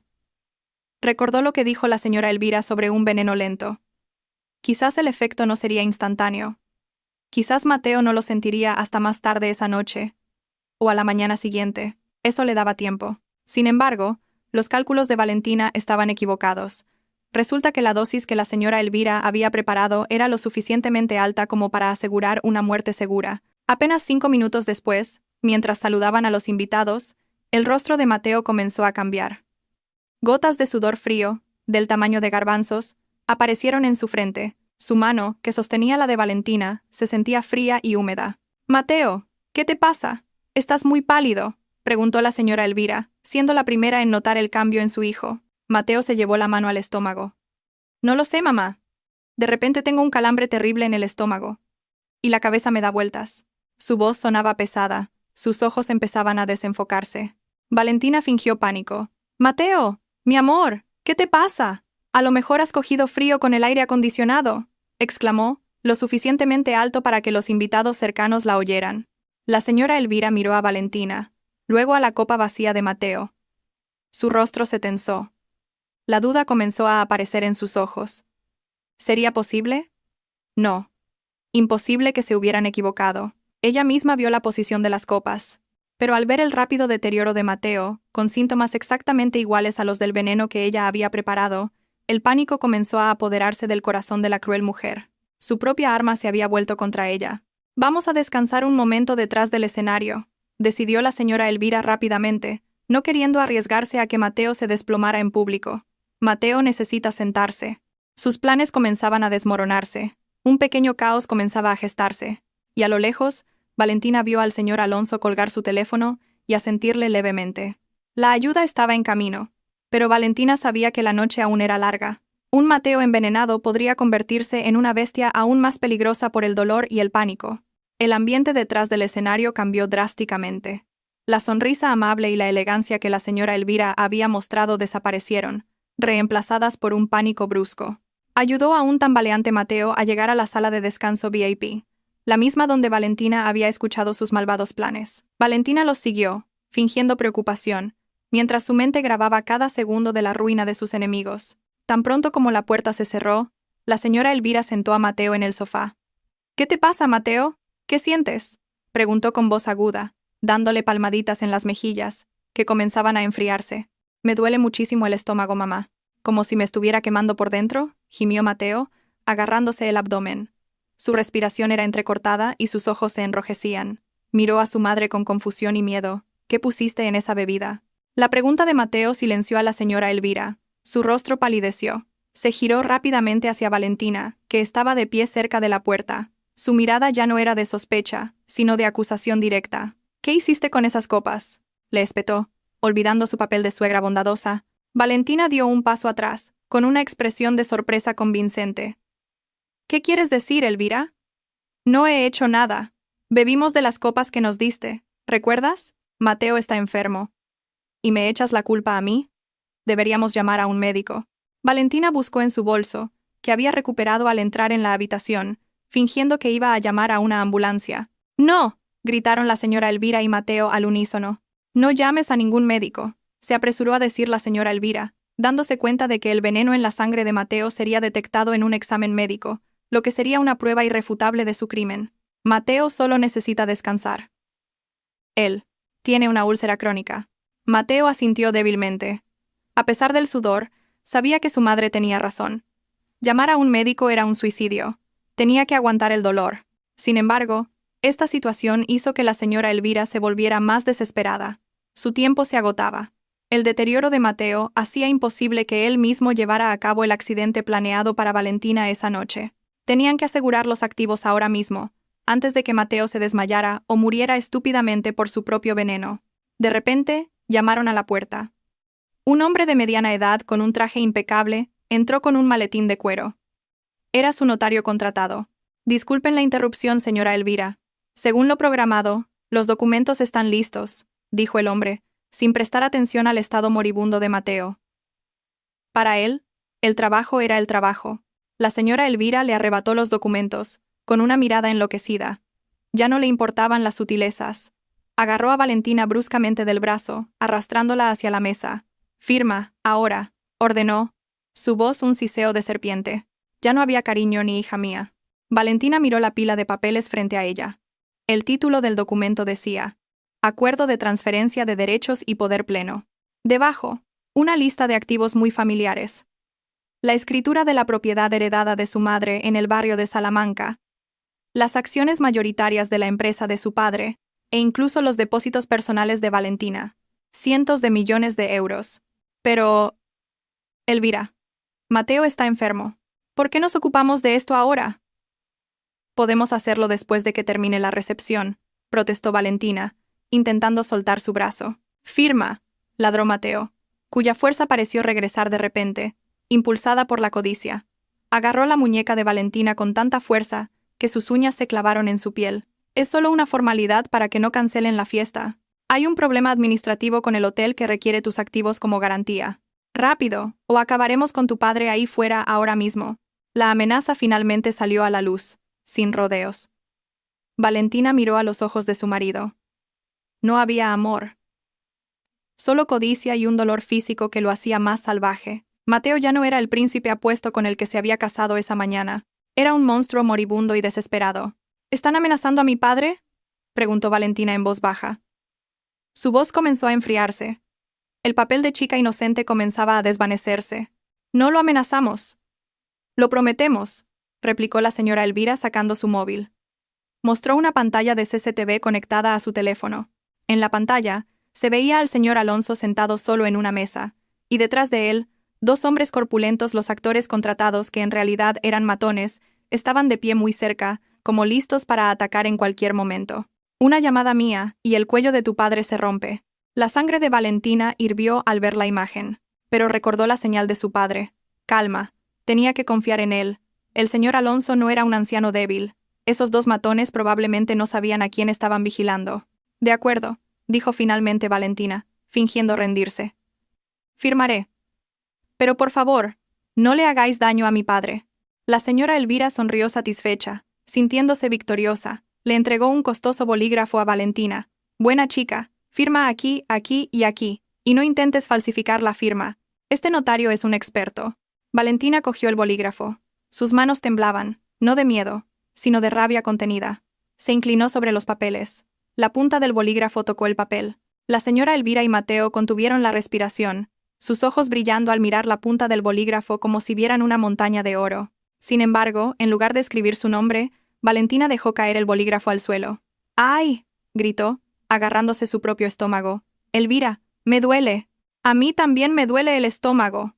Recordó lo que dijo la señora Elvira sobre un veneno lento. Quizás el efecto no sería instantáneo. Quizás Mateo no lo sentiría hasta más tarde esa noche, o a la mañana siguiente. Eso le daba tiempo. Sin embargo, los cálculos de Valentina estaban equivocados. Resulta que la dosis que la señora Elvira había preparado era lo suficientemente alta como para asegurar una muerte segura. Apenas 5 minutos después, mientras saludaban a los invitados, el rostro de Mateo comenzó a cambiar. Gotas de sudor frío, del tamaño de garbanzos, aparecieron en su frente. Su mano, que sostenía la de Valentina, se sentía fría y húmeda. «Mateo, ¿qué te pasa? Estás muy pálido», preguntó la señora Elvira, siendo la primera en notar el cambio en su hijo. Mateo se llevó la mano al estómago. «No lo sé, mamá. De repente tengo un calambre terrible en el estómago. Y la cabeza me da vueltas». Su voz sonaba pesada, sus ojos empezaban a desenfocarse. Valentina fingió pánico. «Mateo, mi amor, ¿qué te pasa? A lo mejor has cogido frío con el aire acondicionado», exclamó, lo suficientemente alto para que los invitados cercanos la oyeran. La señora Elvira miró a Valentina, luego a la copa vacía de Mateo. Su rostro se tensó. La duda comenzó a aparecer en sus ojos. ¿Sería posible? No. Imposible que se hubieran equivocado. Ella misma vio la posición de las copas. Pero al ver el rápido deterioro de Mateo, con síntomas exactamente iguales a los del veneno que ella había preparado, el pánico comenzó a apoderarse del corazón de la cruel mujer. Su propia arma se había vuelto contra ella. «Vamos a descansar un momento detrás del escenario», decidió la señora Elvira rápidamente, no queriendo arriesgarse a que Mateo se desplomara en público. «Mateo necesita sentarse». Sus planes comenzaban a desmoronarse. Un pequeño caos comenzaba a gestarse. Y a lo lejos, Valentina vio al señor Alonso colgar su teléfono y asentirle levemente. La ayuda estaba en camino. Pero Valentina sabía que la noche aún era larga. Un Mateo envenenado podría convertirse en una bestia aún más peligrosa por el dolor y el pánico. El ambiente detrás del escenario cambió drásticamente. La sonrisa amable y la elegancia que la señora Elvira había mostrado desaparecieron, reemplazadas por un pánico brusco. Ayudó a un tambaleante Mateo a llegar a la sala de descanso VIP, la misma donde Valentina había escuchado sus malvados planes. Valentina los siguió, fingiendo preocupación, mientras su mente grababa cada segundo de la ruina de sus enemigos. Tan pronto como la puerta se cerró, la señora Elvira sentó a Mateo en el sofá. «¿Qué te pasa, Mateo? ¿Qué sientes?», preguntó con voz aguda, dándole palmaditas en las mejillas, que comenzaban a enfriarse. «Me duele muchísimo el estómago, mamá». «¿Como si me estuviera quemando por dentro?», gimió Mateo, agarrándose el abdomen. Su respiración era entrecortada y sus ojos se enrojecían. Miró a su madre con confusión y miedo. «¿Qué pusiste en esa bebida?». La pregunta de Mateo silenció a la señora Elvira. Su rostro palideció. Se giró rápidamente hacia Valentina, que estaba de pie cerca de la puerta. Su mirada ya no era de sospecha, sino de acusación directa. «¿Qué hiciste con esas copas?», le espetó, olvidando su papel de suegra bondadosa. Valentina dio un paso atrás, con una expresión de sorpresa convincente. «¿Qué quieres decir, Elvira?». «No he hecho nada. Bebimos de las copas que nos diste, ¿recuerdas? Mateo está enfermo. ¿Y me echas la culpa a mí? Deberíamos llamar a un médico». Valentina buscó en su bolso, que había recuperado al entrar en la habitación, fingiendo que iba a llamar a una ambulancia. «¡No!», gritaron la señora Elvira y Mateo al unísono. «No llames a ningún médico», se apresuró a decir la señora Elvira, dándose cuenta de que el veneno en la sangre de Mateo sería detectado en un examen médico, lo que sería una prueba irrefutable de su crimen. Mateo solo necesita descansar. Él tiene una úlcera crónica. Mateo asintió débilmente. A pesar del sudor, sabía que su madre tenía razón. Llamar a un médico era un suicidio. Tenía que aguantar el dolor. Sin embargo, esta situación hizo que la señora Elvira se volviera más desesperada. Su tiempo se agotaba. El deterioro de Mateo hacía imposible que él mismo llevara a cabo el accidente planeado para Valentina esa noche. Tenían que asegurar los activos ahora mismo, antes de que Mateo se desmayara o muriera estúpidamente por su propio veneno. De repente, llamaron a la puerta. Un hombre de mediana edad con un traje impecable entró con un maletín de cuero. Era su notario contratado. «Disculpen la interrupción, señora Elvira. Según lo programado, los documentos están listos», dijo el hombre, sin prestar atención al estado moribundo de Mateo. Para él, el trabajo era el trabajo. La señora Elvira le arrebató los documentos, con una mirada enloquecida. Ya no le importaban las sutilezas. Agarró a Valentina bruscamente del brazo, arrastrándola hacia la mesa. «Firma, ahora», ordenó, su voz un siseo de serpiente. Ya no había cariño ni hija mía. Valentina miró la pila de papeles frente a ella. El título del documento decía: Acuerdo de transferencia de derechos y poder pleno. Debajo, una lista de activos muy familiares. La escritura de la propiedad heredada de su madre en el barrio de Salamanca. Las acciones mayoritarias de la empresa de su padre, e incluso los depósitos personales de Valentina. Cientos de millones de euros. Pero... Elvira, Mateo está enfermo. ¿Por qué nos ocupamos de esto ahora? Podemos hacerlo después de que termine la recepción, protestó Valentina, intentando soltar su brazo. Firma, ladró Mateo, cuya fuerza pareció regresar de repente, impulsada por la codicia. Agarró la muñeca de Valentina con tanta fuerza que sus uñas se clavaron en su piel. Es solo una formalidad para que no cancelen la fiesta. Hay un problema administrativo con el hotel que requiere tus activos como garantía. Rápido, o acabaremos con tu padre ahí fuera ahora mismo. La amenaza finalmente salió a la luz, sin rodeos. Valentina miró a los ojos de su marido. No había amor. Solo codicia y un dolor físico que lo hacía más salvaje. Mateo ya no era el príncipe apuesto con el que se había casado esa mañana. Era un monstruo moribundo y desesperado. ¿Están amenazando a mi padre?, preguntó Valentina en voz baja. Su voz comenzó a enfriarse. El papel de chica inocente comenzaba a desvanecerse. No lo amenazamos. Lo prometemos, replicó la señora Elvira sacando su móvil. Mostró una pantalla de CCTV conectada a su teléfono. En la pantalla, se veía al señor Alonso sentado solo en una mesa, y detrás de él, dos hombres corpulentos, los actores contratados que en realidad eran matones, estaban de pie muy cerca, como listos para atacar en cualquier momento. Una llamada mía, y el cuello de tu padre se rompe. La sangre de Valentina hirvió al ver la imagen, pero recordó la señal de su padre. Calma, tenía que confiar en él. El señor Alonso no era un anciano débil. Esos dos matones probablemente no sabían a quién estaban vigilando. De acuerdo, dijo finalmente Valentina, fingiendo rendirse. Firmaré. Pero por favor, no le hagáis daño a mi padre. La señora Elvira sonrió satisfecha, sintiéndose victoriosa. Le entregó un costoso bolígrafo a Valentina. Buena chica, firma aquí, aquí y aquí, y no intentes falsificar la firma. Este notario es un experto. Valentina cogió el bolígrafo. Sus manos temblaban, no de miedo, sino de rabia contenida. Se inclinó sobre los papeles. La punta del bolígrafo tocó el papel. La señora Elvira y Mateo contuvieron la respiración, sus ojos brillando al mirar la punta del bolígrafo como si vieran una montaña de oro. Sin embargo, en lugar de escribir su nombre, Valentina dejó caer el bolígrafo al suelo. ¡Ay!, gritó, agarrándose su propio estómago. Elvira, me duele. A mí también me duele el estómago.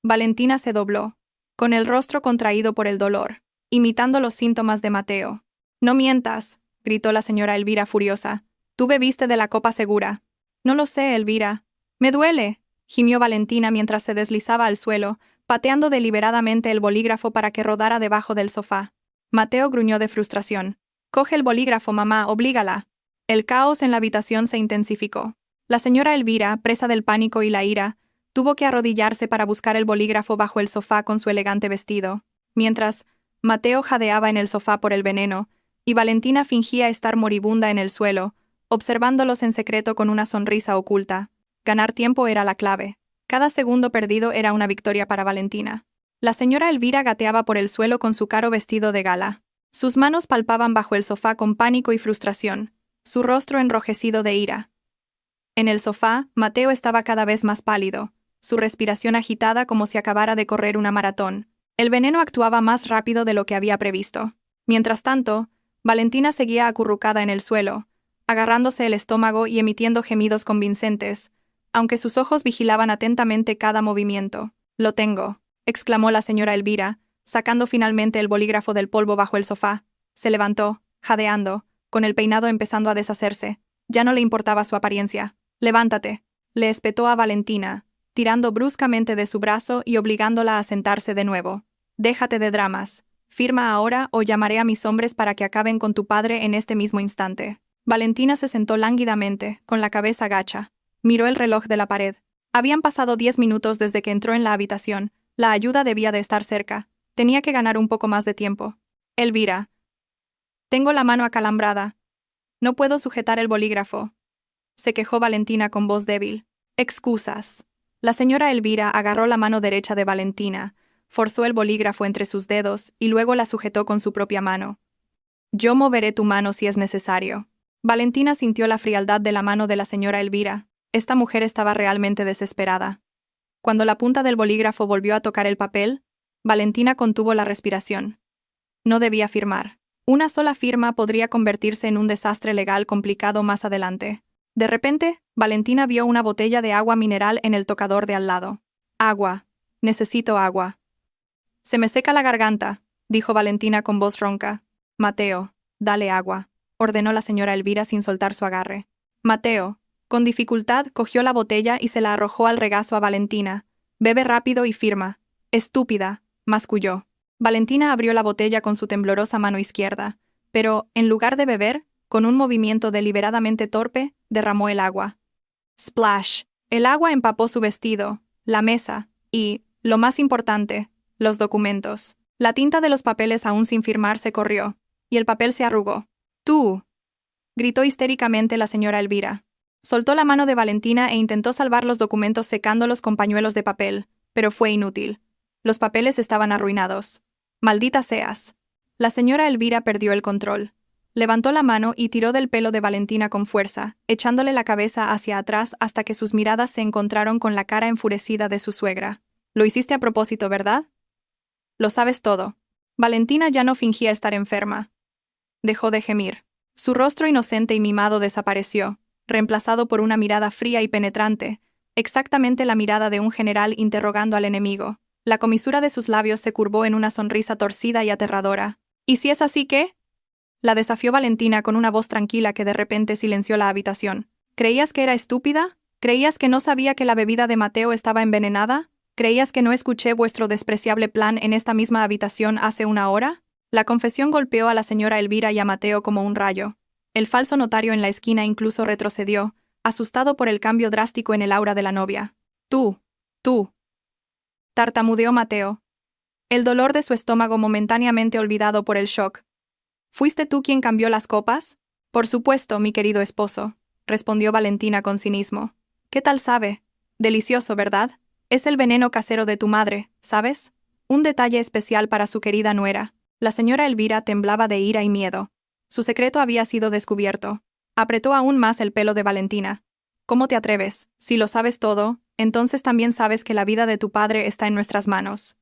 Valentina se dobló, con el rostro contraído por el dolor, imitando los síntomas de Mateo. No mientas, gritó la señora Elvira furiosa. Tú bebiste de la copa segura. No lo sé, Elvira. Me duele, gimió Valentina mientras se deslizaba al suelo, pateando deliberadamente el bolígrafo para que rodara debajo del sofá. Mateo gruñó de frustración. Coge el bolígrafo, mamá, oblígala. El caos en la habitación se intensificó. La señora Elvira, presa del pánico y la ira, tuvo que arrodillarse para buscar el bolígrafo bajo el sofá con su elegante vestido, mientras Mateo jadeaba en el sofá por el veneno, y Valentina fingía estar moribunda en el suelo, observándolos en secreto con una sonrisa oculta. Ganar tiempo era la clave. Cada segundo perdido era una victoria para Valentina. La señora Elvira gateaba por el suelo con su caro vestido de gala. Sus manos palpaban bajo el sofá con pánico y frustración, su rostro enrojecido de ira. En el sofá, Mateo estaba cada vez más pálido, su respiración agitada como si acabara de correr una maratón. El veneno actuaba más rápido de lo que había previsto. Mientras tanto, Valentina seguía acurrucada en el suelo, agarrándose el estómago y emitiendo gemidos convincentes, aunque sus ojos vigilaban atentamente cada movimiento. «Lo tengo», exclamó la señora Elvira, sacando finalmente el bolígrafo del polvo bajo el sofá. Se levantó, jadeando, con el peinado empezando a deshacerse. Ya no le importaba su apariencia. «Levántate», le espetó a Valentina, tirando bruscamente de su brazo y obligándola a sentarse de nuevo. «Déjate de dramas. Firma ahora o llamaré a mis hombres para que acaben con tu padre en este mismo instante». Valentina se sentó lánguidamente, con la cabeza gacha. Miró el reloj de la pared. Habían pasado 10 minutos desde que entró en la habitación. La ayuda debía de estar cerca. Tenía que ganar un poco más de tiempo. «Elvira. Tengo la mano acalambrada. No puedo sujetar el bolígrafo», se quejó Valentina con voz débil. «Excusas». La señora Elvira agarró la mano derecha de Valentina, forzó el bolígrafo entre sus dedos y luego la sujetó con su propia mano. «Yo moveré tu mano si es necesario». Valentina sintió la frialdad de la mano de la señora Elvira. Esta mujer estaba realmente desesperada. Cuando la punta del bolígrafo volvió a tocar el papel, Valentina contuvo la respiración. No debía firmar. Una sola firma podría convertirse en un desastre legal complicado más adelante. De repente, Valentina vio una botella de agua mineral en el tocador de al lado. «Agua. Necesito agua». «Se me seca la garganta», dijo Valentina con voz ronca. «Mateo, dale agua», ordenó la señora Elvira sin soltar su agarre. Mateo, con dificultad, cogió la botella y se la arrojó al regazo a Valentina. «Bebe rápido y firma». «Estúpida», masculló. Valentina abrió la botella con su temblorosa mano izquierda, pero, en lugar de beber, con un movimiento deliberadamente torpe, derramó el agua. Splash. El agua empapó su vestido, la mesa y, lo más importante, los documentos. La tinta de los papeles aún sin firmar se corrió, y el papel se arrugó. «¡Tú!», gritó histéricamente la señora Elvira. Soltó la mano de Valentina e intentó salvar los documentos secándolos con pañuelos de papel, pero fue inútil. Los papeles estaban arruinados. «¡Maldita seas!». La señora Elvira perdió el control. Levantó la mano y tiró del pelo de Valentina con fuerza, echándole la cabeza hacia atrás hasta que sus miradas se encontraron con la cara enfurecida de su suegra. «Lo hiciste a propósito, ¿verdad? Lo sabes todo». Valentina ya no fingía estar enferma. Dejó de gemir. Su rostro inocente y mimado desapareció, reemplazado por una mirada fría y penetrante, exactamente la mirada de un general interrogando al enemigo. La comisura de sus labios se curvó en una sonrisa torcida y aterradora. «¿Y si es así qué?», la desafió Valentina con una voz tranquila que de repente silenció la habitación. «¿Creías que era estúpida? ¿Creías que no sabía que la bebida de Mateo estaba envenenada? ¿Creías que no escuché vuestro despreciable plan en esta misma habitación hace una hora?». La confesión golpeó a la señora Elvira y a Mateo como un rayo. El falso notario en la esquina incluso retrocedió, asustado por el cambio drástico en el aura de la novia. «Tú», tartamudeó Mateo, el dolor de su estómago momentáneamente olvidado por el shock. «¿Fuiste tú quien cambió las copas?». «Por supuesto, mi querido esposo», respondió Valentina con cinismo. «¿Qué tal sabe? Delicioso, ¿verdad? Es el veneno casero de tu madre, ¿sabes? Un detalle especial para su querida nuera». La señora Elvira temblaba de ira y miedo. Su secreto había sido descubierto. Apretó aún más el pelo de Valentina. «¿Cómo te atreves? Si lo sabes todo, entonces también sabes que la vida de tu padre está en nuestras manos.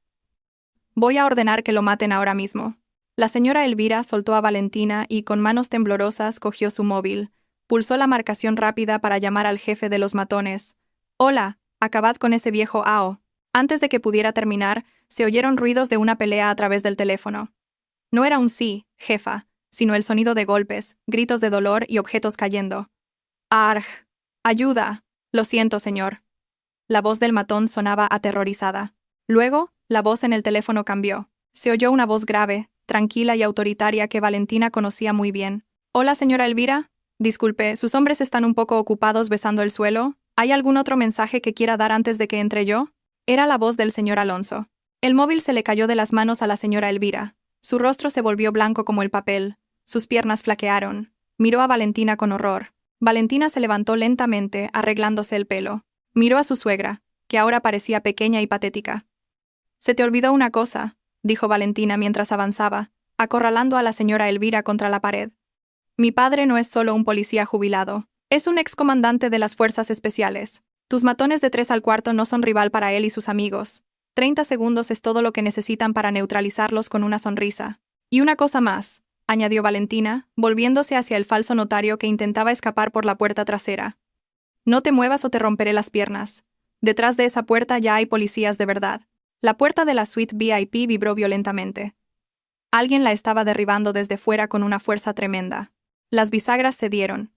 Voy a ordenar que lo maten ahora mismo». La señora Elvira soltó a Valentina y, con manos temblorosas, cogió su móvil. Pulsó la marcación rápida para llamar al jefe de los matones. «Hola, acabad con ese viejo Ao». Antes de que pudiera terminar, se oyeron ruidos de una pelea a través del teléfono. No era un «sí, jefa», sino el sonido de golpes, gritos de dolor y objetos cayendo. «Arg. Ayuda. Lo siento, señor». La voz del matón sonaba aterrorizada. Luego, la voz en el teléfono cambió. Se oyó una voz grave, tranquila y autoritaria que Valentina conocía muy bien. «Hola, señora Elvira. Disculpe, ¿sus hombres están un poco ocupados besando el suelo? ¿Hay algún otro mensaje que quiera dar antes de que entre yo?». Era la voz del señor Alonso. El móvil se le cayó de las manos a la señora Elvira. Su rostro se volvió blanco como el papel, sus piernas flaquearon. Miró a Valentina con horror. Valentina se levantó lentamente, arreglándose el pelo. Miró a su suegra, que ahora parecía pequeña y patética. «Se te olvidó una cosa», dijo Valentina mientras avanzaba, acorralando a la señora Elvira contra la pared. «Mi padre no es solo un policía jubilado. Es un excomandante de las fuerzas especiales. Tus matones de 3 al cuarto no son rival para él y sus amigos. 30 segundos es todo lo que necesitan para neutralizarlos con una sonrisa. Y una cosa más», añadió Valentina, volviéndose hacia el falso notario que intentaba escapar por la puerta trasera. «No te muevas o te romperé las piernas. Detrás de esa puerta ya hay policías de verdad». La puerta de la suite VIP vibró violentamente. Alguien la estaba derribando desde fuera con una fuerza tremenda. Las bisagras cedieron.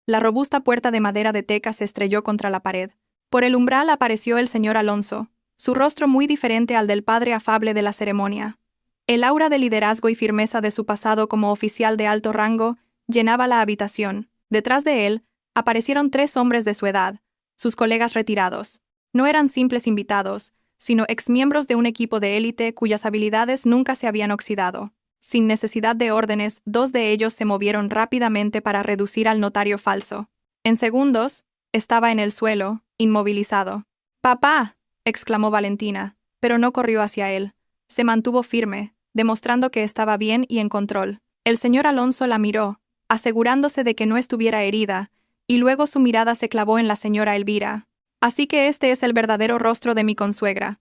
La robusta puerta de madera de teca se estrelló contra la pared. Por el umbral apareció el señor Alonso, su rostro muy diferente al del padre afable de la ceremonia. El aura de liderazgo y firmeza de su pasado como oficial de alto rango llenaba la habitación. Detrás de él, aparecieron 3 hombres de su edad, sus colegas retirados. No eran simples invitados, sino exmiembros de un equipo de élite cuyas habilidades nunca se habían oxidado. Sin necesidad de órdenes, 2 de ellos se movieron rápidamente para reducir al notario falso. En segundos, estaba en el suelo, inmovilizado. «¡Papá!», exclamó Valentina, pero no corrió hacia él. Se mantuvo firme, demostrando que estaba bien y en control. El señor Alonso la miró, asegurándose de que no estuviera herida, y luego su mirada se clavó en la señora Elvira. «Así que este es el verdadero rostro de mi consuegra».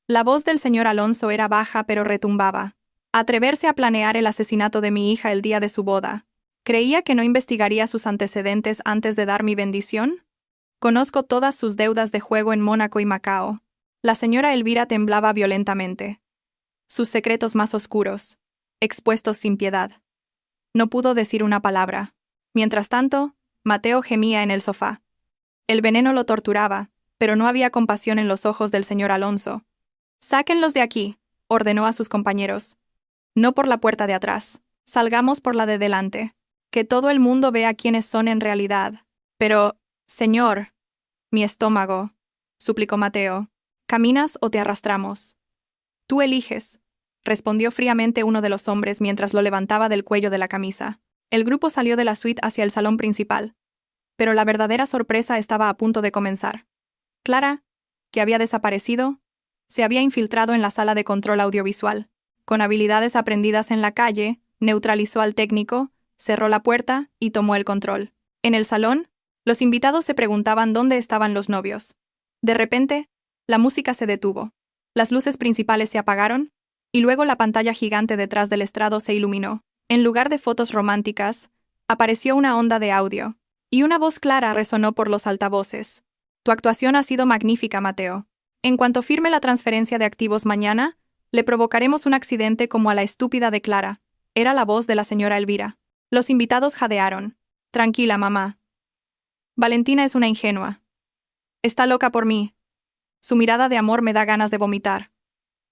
La voz del señor Alonso era baja pero retumbaba. «Atreverse a planear el asesinato de mi hija el día de su boda. ¿Creía que no investigaría sus antecedentes antes de dar mi bendición? Conozco todas sus deudas de juego en Mónaco y Macao». La señora Elvira temblaba violentamente. Sus secretos más oscuros, expuestos sin piedad. No pudo decir una palabra. Mientras tanto, Mateo gemía en el sofá. El veneno lo torturaba, pero no había compasión en los ojos del señor Alonso. «Sáquenlos de aquí», ordenó a sus compañeros. «No por la puerta de atrás. Salgamos por la de delante. Que todo el mundo vea quiénes son en realidad». «Pero, señor». «Mi estómago», suplicó Mateo. «¿Caminas o te arrastramos?» «Tú eliges», respondió fríamente uno de los hombres mientras lo levantaba del cuello de la camisa. El grupo salió de la suite hacia el salón principal. Pero la verdadera sorpresa estaba a punto de comenzar. Clara, que había desaparecido, se había infiltrado en la sala de control audiovisual. Con habilidades aprendidas en la calle, neutralizó al técnico, cerró la puerta y tomó el control. En el salón, los invitados se preguntaban dónde estaban los novios. De repente, la música se detuvo. Las luces principales se apagaron, y luego la pantalla gigante detrás del estrado se iluminó. En lugar de fotos románticas, apareció una onda de audio. Y una voz clara resonó por los altavoces. «Tu actuación ha sido magnífica, Mateo. En cuanto firme la transferencia de activos mañana, le provocaremos un accidente como a la estúpida de Clara». Era la voz de la señora Elvira. Los invitados jadearon. «Tranquila, mamá. Valentina es una ingenua. Está loca por mí. Su mirada de amor me da ganas de vomitar».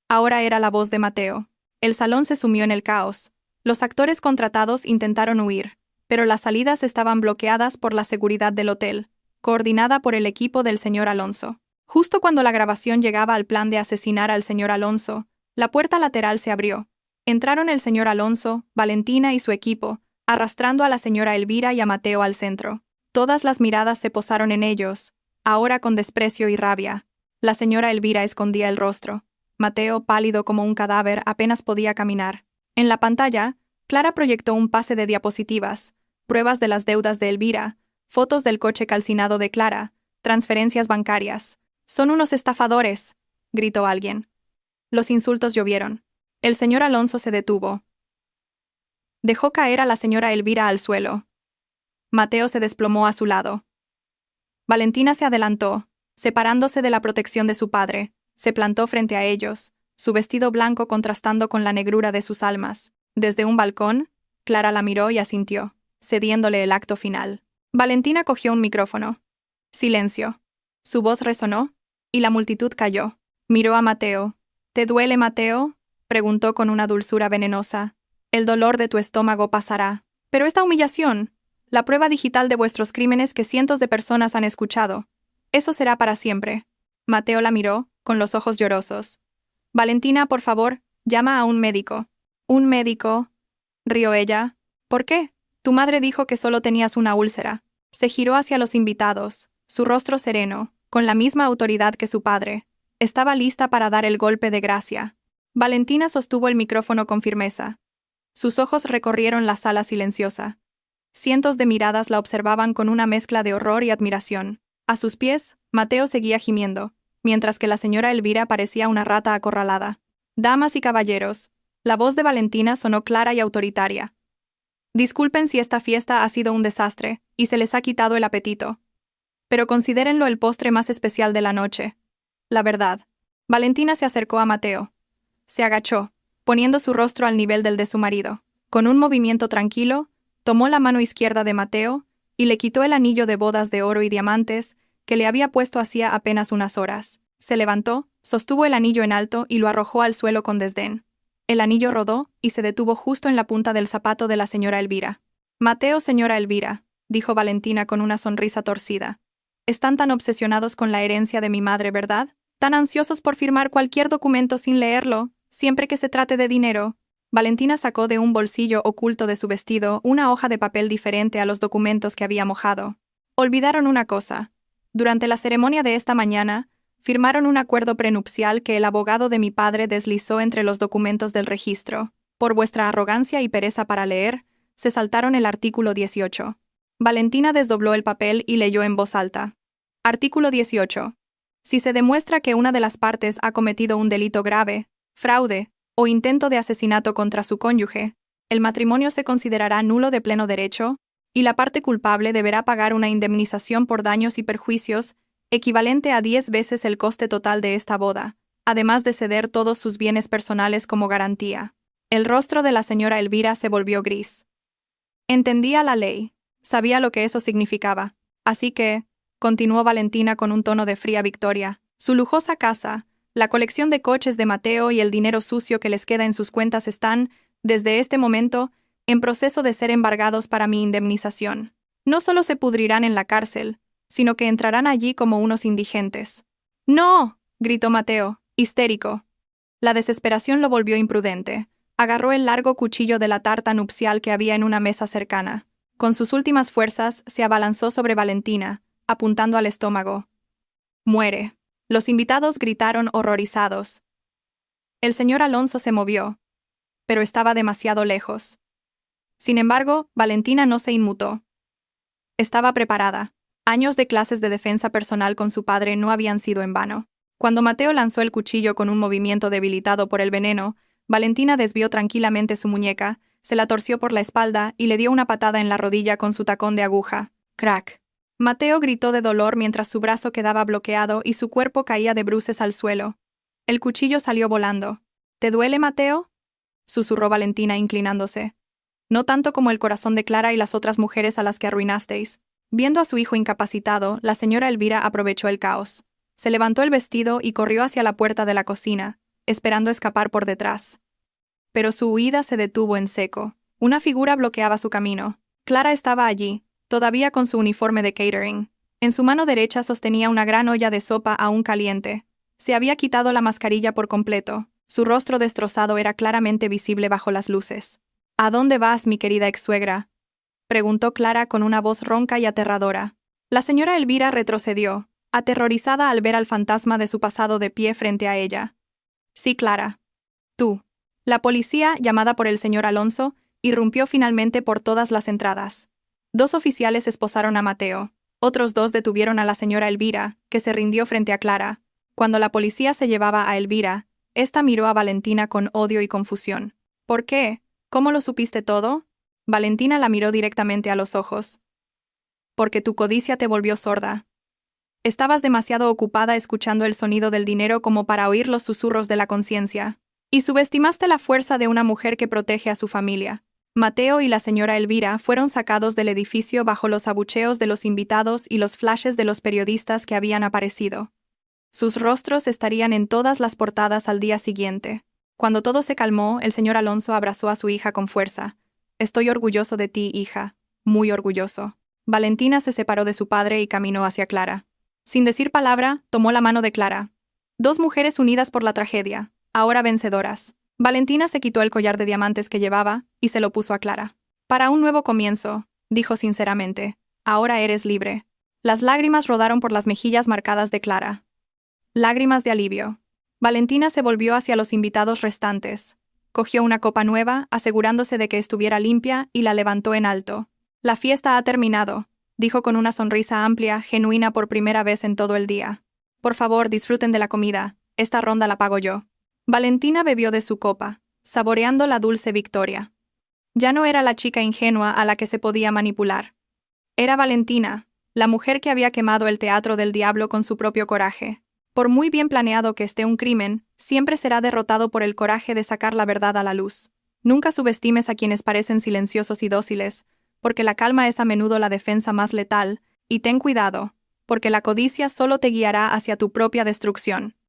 Ahora era la voz de Mateo. El salón se sumió en el caos. Los actores contratados intentaron huir, pero las salidas estaban bloqueadas por la seguridad del hotel, coordinada por el equipo del señor Alonso. Justo cuando la grabación llegaba al plan de asesinar al señor Alonso, la puerta lateral se abrió. Entraron el señor Alonso, Valentina y su equipo, arrastrando a la señora Elvira y a Mateo al centro. Todas las miradas se posaron en ellos, ahora con desprecio y rabia. La señora Elvira escondía el rostro. Mateo, pálido como un cadáver, apenas podía caminar. En la pantalla, Clara proyectó un pase de diapositivas, pruebas de las deudas de Elvira, fotos del coche calcinado de Clara, transferencias bancarias. «Son unos estafadores», gritó alguien. Los insultos llovieron. El señor Alonso se detuvo. Dejó caer a la señora Elvira al suelo. Mateo se desplomó a su lado. Valentina se adelantó, separándose de la protección de su padre, se plantó frente a ellos, su vestido blanco contrastando con la negrura de sus almas. Desde un balcón, Clara la miró y asintió, cediéndole el acto final. Valentina cogió un micrófono. Silencio. Su voz resonó, y la multitud calló. Miró a Mateo. «¿Te duele, Mateo?», preguntó con una dulzura venenosa. «El dolor de tu estómago pasará. Pero esta humillación, la prueba digital de vuestros crímenes que cientos de personas han escuchado, eso será para siempre». Mateo la miró, con los ojos llorosos. «Valentina, por favor, llama a un médico». Un médico, rió ella. ¿Por qué? Tu madre dijo que solo tenías una úlcera. Se giró hacia los invitados, su rostro sereno, con la misma autoridad que su padre. Estaba lista para dar el golpe de gracia. Valentina sostuvo el micrófono con firmeza. Sus ojos recorrieron la sala silenciosa. Cientos de miradas la observaban con una mezcla de horror y admiración. A sus pies, Mateo seguía gimiendo, mientras que la señora Elvira parecía una rata acorralada. Damas y caballeros, la voz de Valentina sonó clara y autoritaria. Disculpen si esta fiesta ha sido un desastre y se les ha quitado el apetito. Pero considérenlo el postre más especial de la noche. La verdad. Valentina se acercó a Mateo. Se agachó, poniendo su rostro al nivel del de su marido. Con un movimiento tranquilo, tomó la mano izquierda de Mateo y le quitó el anillo de bodas de oro y diamantes que le había puesto hacía apenas unas horas. Se levantó, sostuvo el anillo en alto y lo arrojó al suelo con desdén. El anillo rodó y se detuvo justo en la punta del zapato de la señora Elvira. Mateo, señora Elvira, dijo Valentina con una sonrisa torcida. Están tan obsesionados con la herencia de mi madre, ¿verdad? Tan ansiosos por firmar cualquier documento sin leerlo, siempre que se trate de dinero. Valentina sacó de un bolsillo oculto de su vestido una hoja de papel diferente a los documentos que había mojado. Olvidaron una cosa. Durante la ceremonia de esta mañana, firmaron un acuerdo prenupcial que el abogado de mi padre deslizó entre los documentos del registro. Por vuestra arrogancia y pereza para leer, se saltaron el artículo 18. Valentina desdobló el papel y leyó en voz alta. Artículo 18. Si se demuestra que una de las partes ha cometido un delito grave, fraude o intento de asesinato contra su cónyuge, el matrimonio se considerará nulo de pleno derecho y la parte culpable deberá pagar una indemnización por daños y perjuicios equivalente a 10 veces el coste total de esta boda, además de ceder todos sus bienes personales como garantía. El rostro de la señora Elvira se volvió gris. Entendía la ley, sabía lo que eso significaba, así que, continuó Valentina con un tono de fría victoria, su lujosa casa, la colección de coches de Mateo y el dinero sucio que les queda en sus cuentas están, desde este momento, en proceso de ser embargados para mi indemnización. No solo se pudrirán en la cárcel, sino que entrarán allí como unos indigentes. ¡No!, gritó Mateo, histérico. La desesperación lo volvió imprudente. Agarró el largo cuchillo de la tarta nupcial que había en una mesa cercana. Con sus últimas fuerzas, se abalanzó sobre Valentina, apuntando al estómago. «Muere». Los invitados gritaron horrorizados. El señor Alonso se movió, pero estaba demasiado lejos. Sin embargo, Valentina no se inmutó. Estaba preparada. Años de clases de defensa personal con su padre no habían sido en vano. Cuando Mateo lanzó el cuchillo con un movimiento debilitado por el veneno, Valentina desvió tranquilamente su muñeca, se la torció por la espalda y le dio una patada en la rodilla con su tacón de aguja. ¡Crack! Mateo gritó de dolor mientras su brazo quedaba bloqueado y su cuerpo caía de bruces al suelo. El cuchillo salió volando. ¿Te duele, Mateo?, susurró Valentina inclinándose. No tanto como el corazón de Clara y las otras mujeres a las que arruinasteis. Viendo a su hijo incapacitado, la señora Elvira aprovechó el caos. Se levantó el vestido y corrió hacia la puerta de la cocina, esperando escapar por detrás. Pero su huida se detuvo en seco. Una figura bloqueaba su camino. Clara estaba allí, todavía con su uniforme de catering. En su mano derecha sostenía una gran olla de sopa aún caliente. Se había quitado la mascarilla por completo. Su rostro destrozado era claramente visible bajo las luces. «¿A dónde vas, mi querida ex-suegra?», preguntó Clara con una voz ronca y aterradora. La señora Elvira retrocedió, aterrorizada al ver al fantasma de su pasado de pie frente a ella. «Sí, Clara. Tú». La policía, llamada por el señor Alonso, irrumpió finalmente por todas las entradas. 2 oficiales esposaron a Mateo. Otros 2 detuvieron a la señora Elvira, que se rindió frente a Clara. Cuando la policía se llevaba a Elvira, ésta miró a Valentina con odio y confusión. «¿Por qué? ¿Cómo lo supiste todo?». Valentina la miró directamente a los ojos. «Porque tu codicia te volvió sorda. Estabas demasiado ocupada escuchando el sonido del dinero como para oír los susurros de la conciencia. Y subestimaste la fuerza de una mujer que protege a su familia». Mateo y la señora Elvira fueron sacados del edificio bajo los abucheos de los invitados y los flashes de los periodistas que habían aparecido. Sus rostros estarían en todas las portadas al día siguiente. Cuando todo se calmó, el señor Alonso abrazó a su hija con fuerza. «Estoy orgulloso de ti, hija. Muy orgulloso». Valentina se separó de su padre y caminó hacia Clara. Sin decir palabra, tomó la mano de Clara. 2 mujeres unidas por la tragedia, ahora vencedoras. Valentina se quitó el collar de diamantes que llevaba y se lo puso a Clara. Para un nuevo comienzo, dijo sinceramente, ahora eres libre. Las lágrimas rodaron por las mejillas marcadas de Clara. Lágrimas de alivio. Valentina se volvió hacia los invitados restantes. Cogió una copa nueva, asegurándose de que estuviera limpia, y la levantó en alto. La fiesta ha terminado, dijo con una sonrisa amplia, genuina por primera vez en todo el día. Por favor, disfruten de la comida, esta ronda la pago yo. Valentina bebió de su copa, saboreando la dulce victoria. Ya no era la chica ingenua a la que se podía manipular. Era Valentina, la mujer que había quemado el teatro del diablo con su propio coraje. Por muy bien planeado que esté un crimen, siempre será derrotado por el coraje de sacar la verdad a la luz. Nunca subestimes a quienes parecen silenciosos y dóciles, porque la calma es a menudo la defensa más letal, y ten cuidado, porque la codicia solo te guiará hacia tu propia destrucción.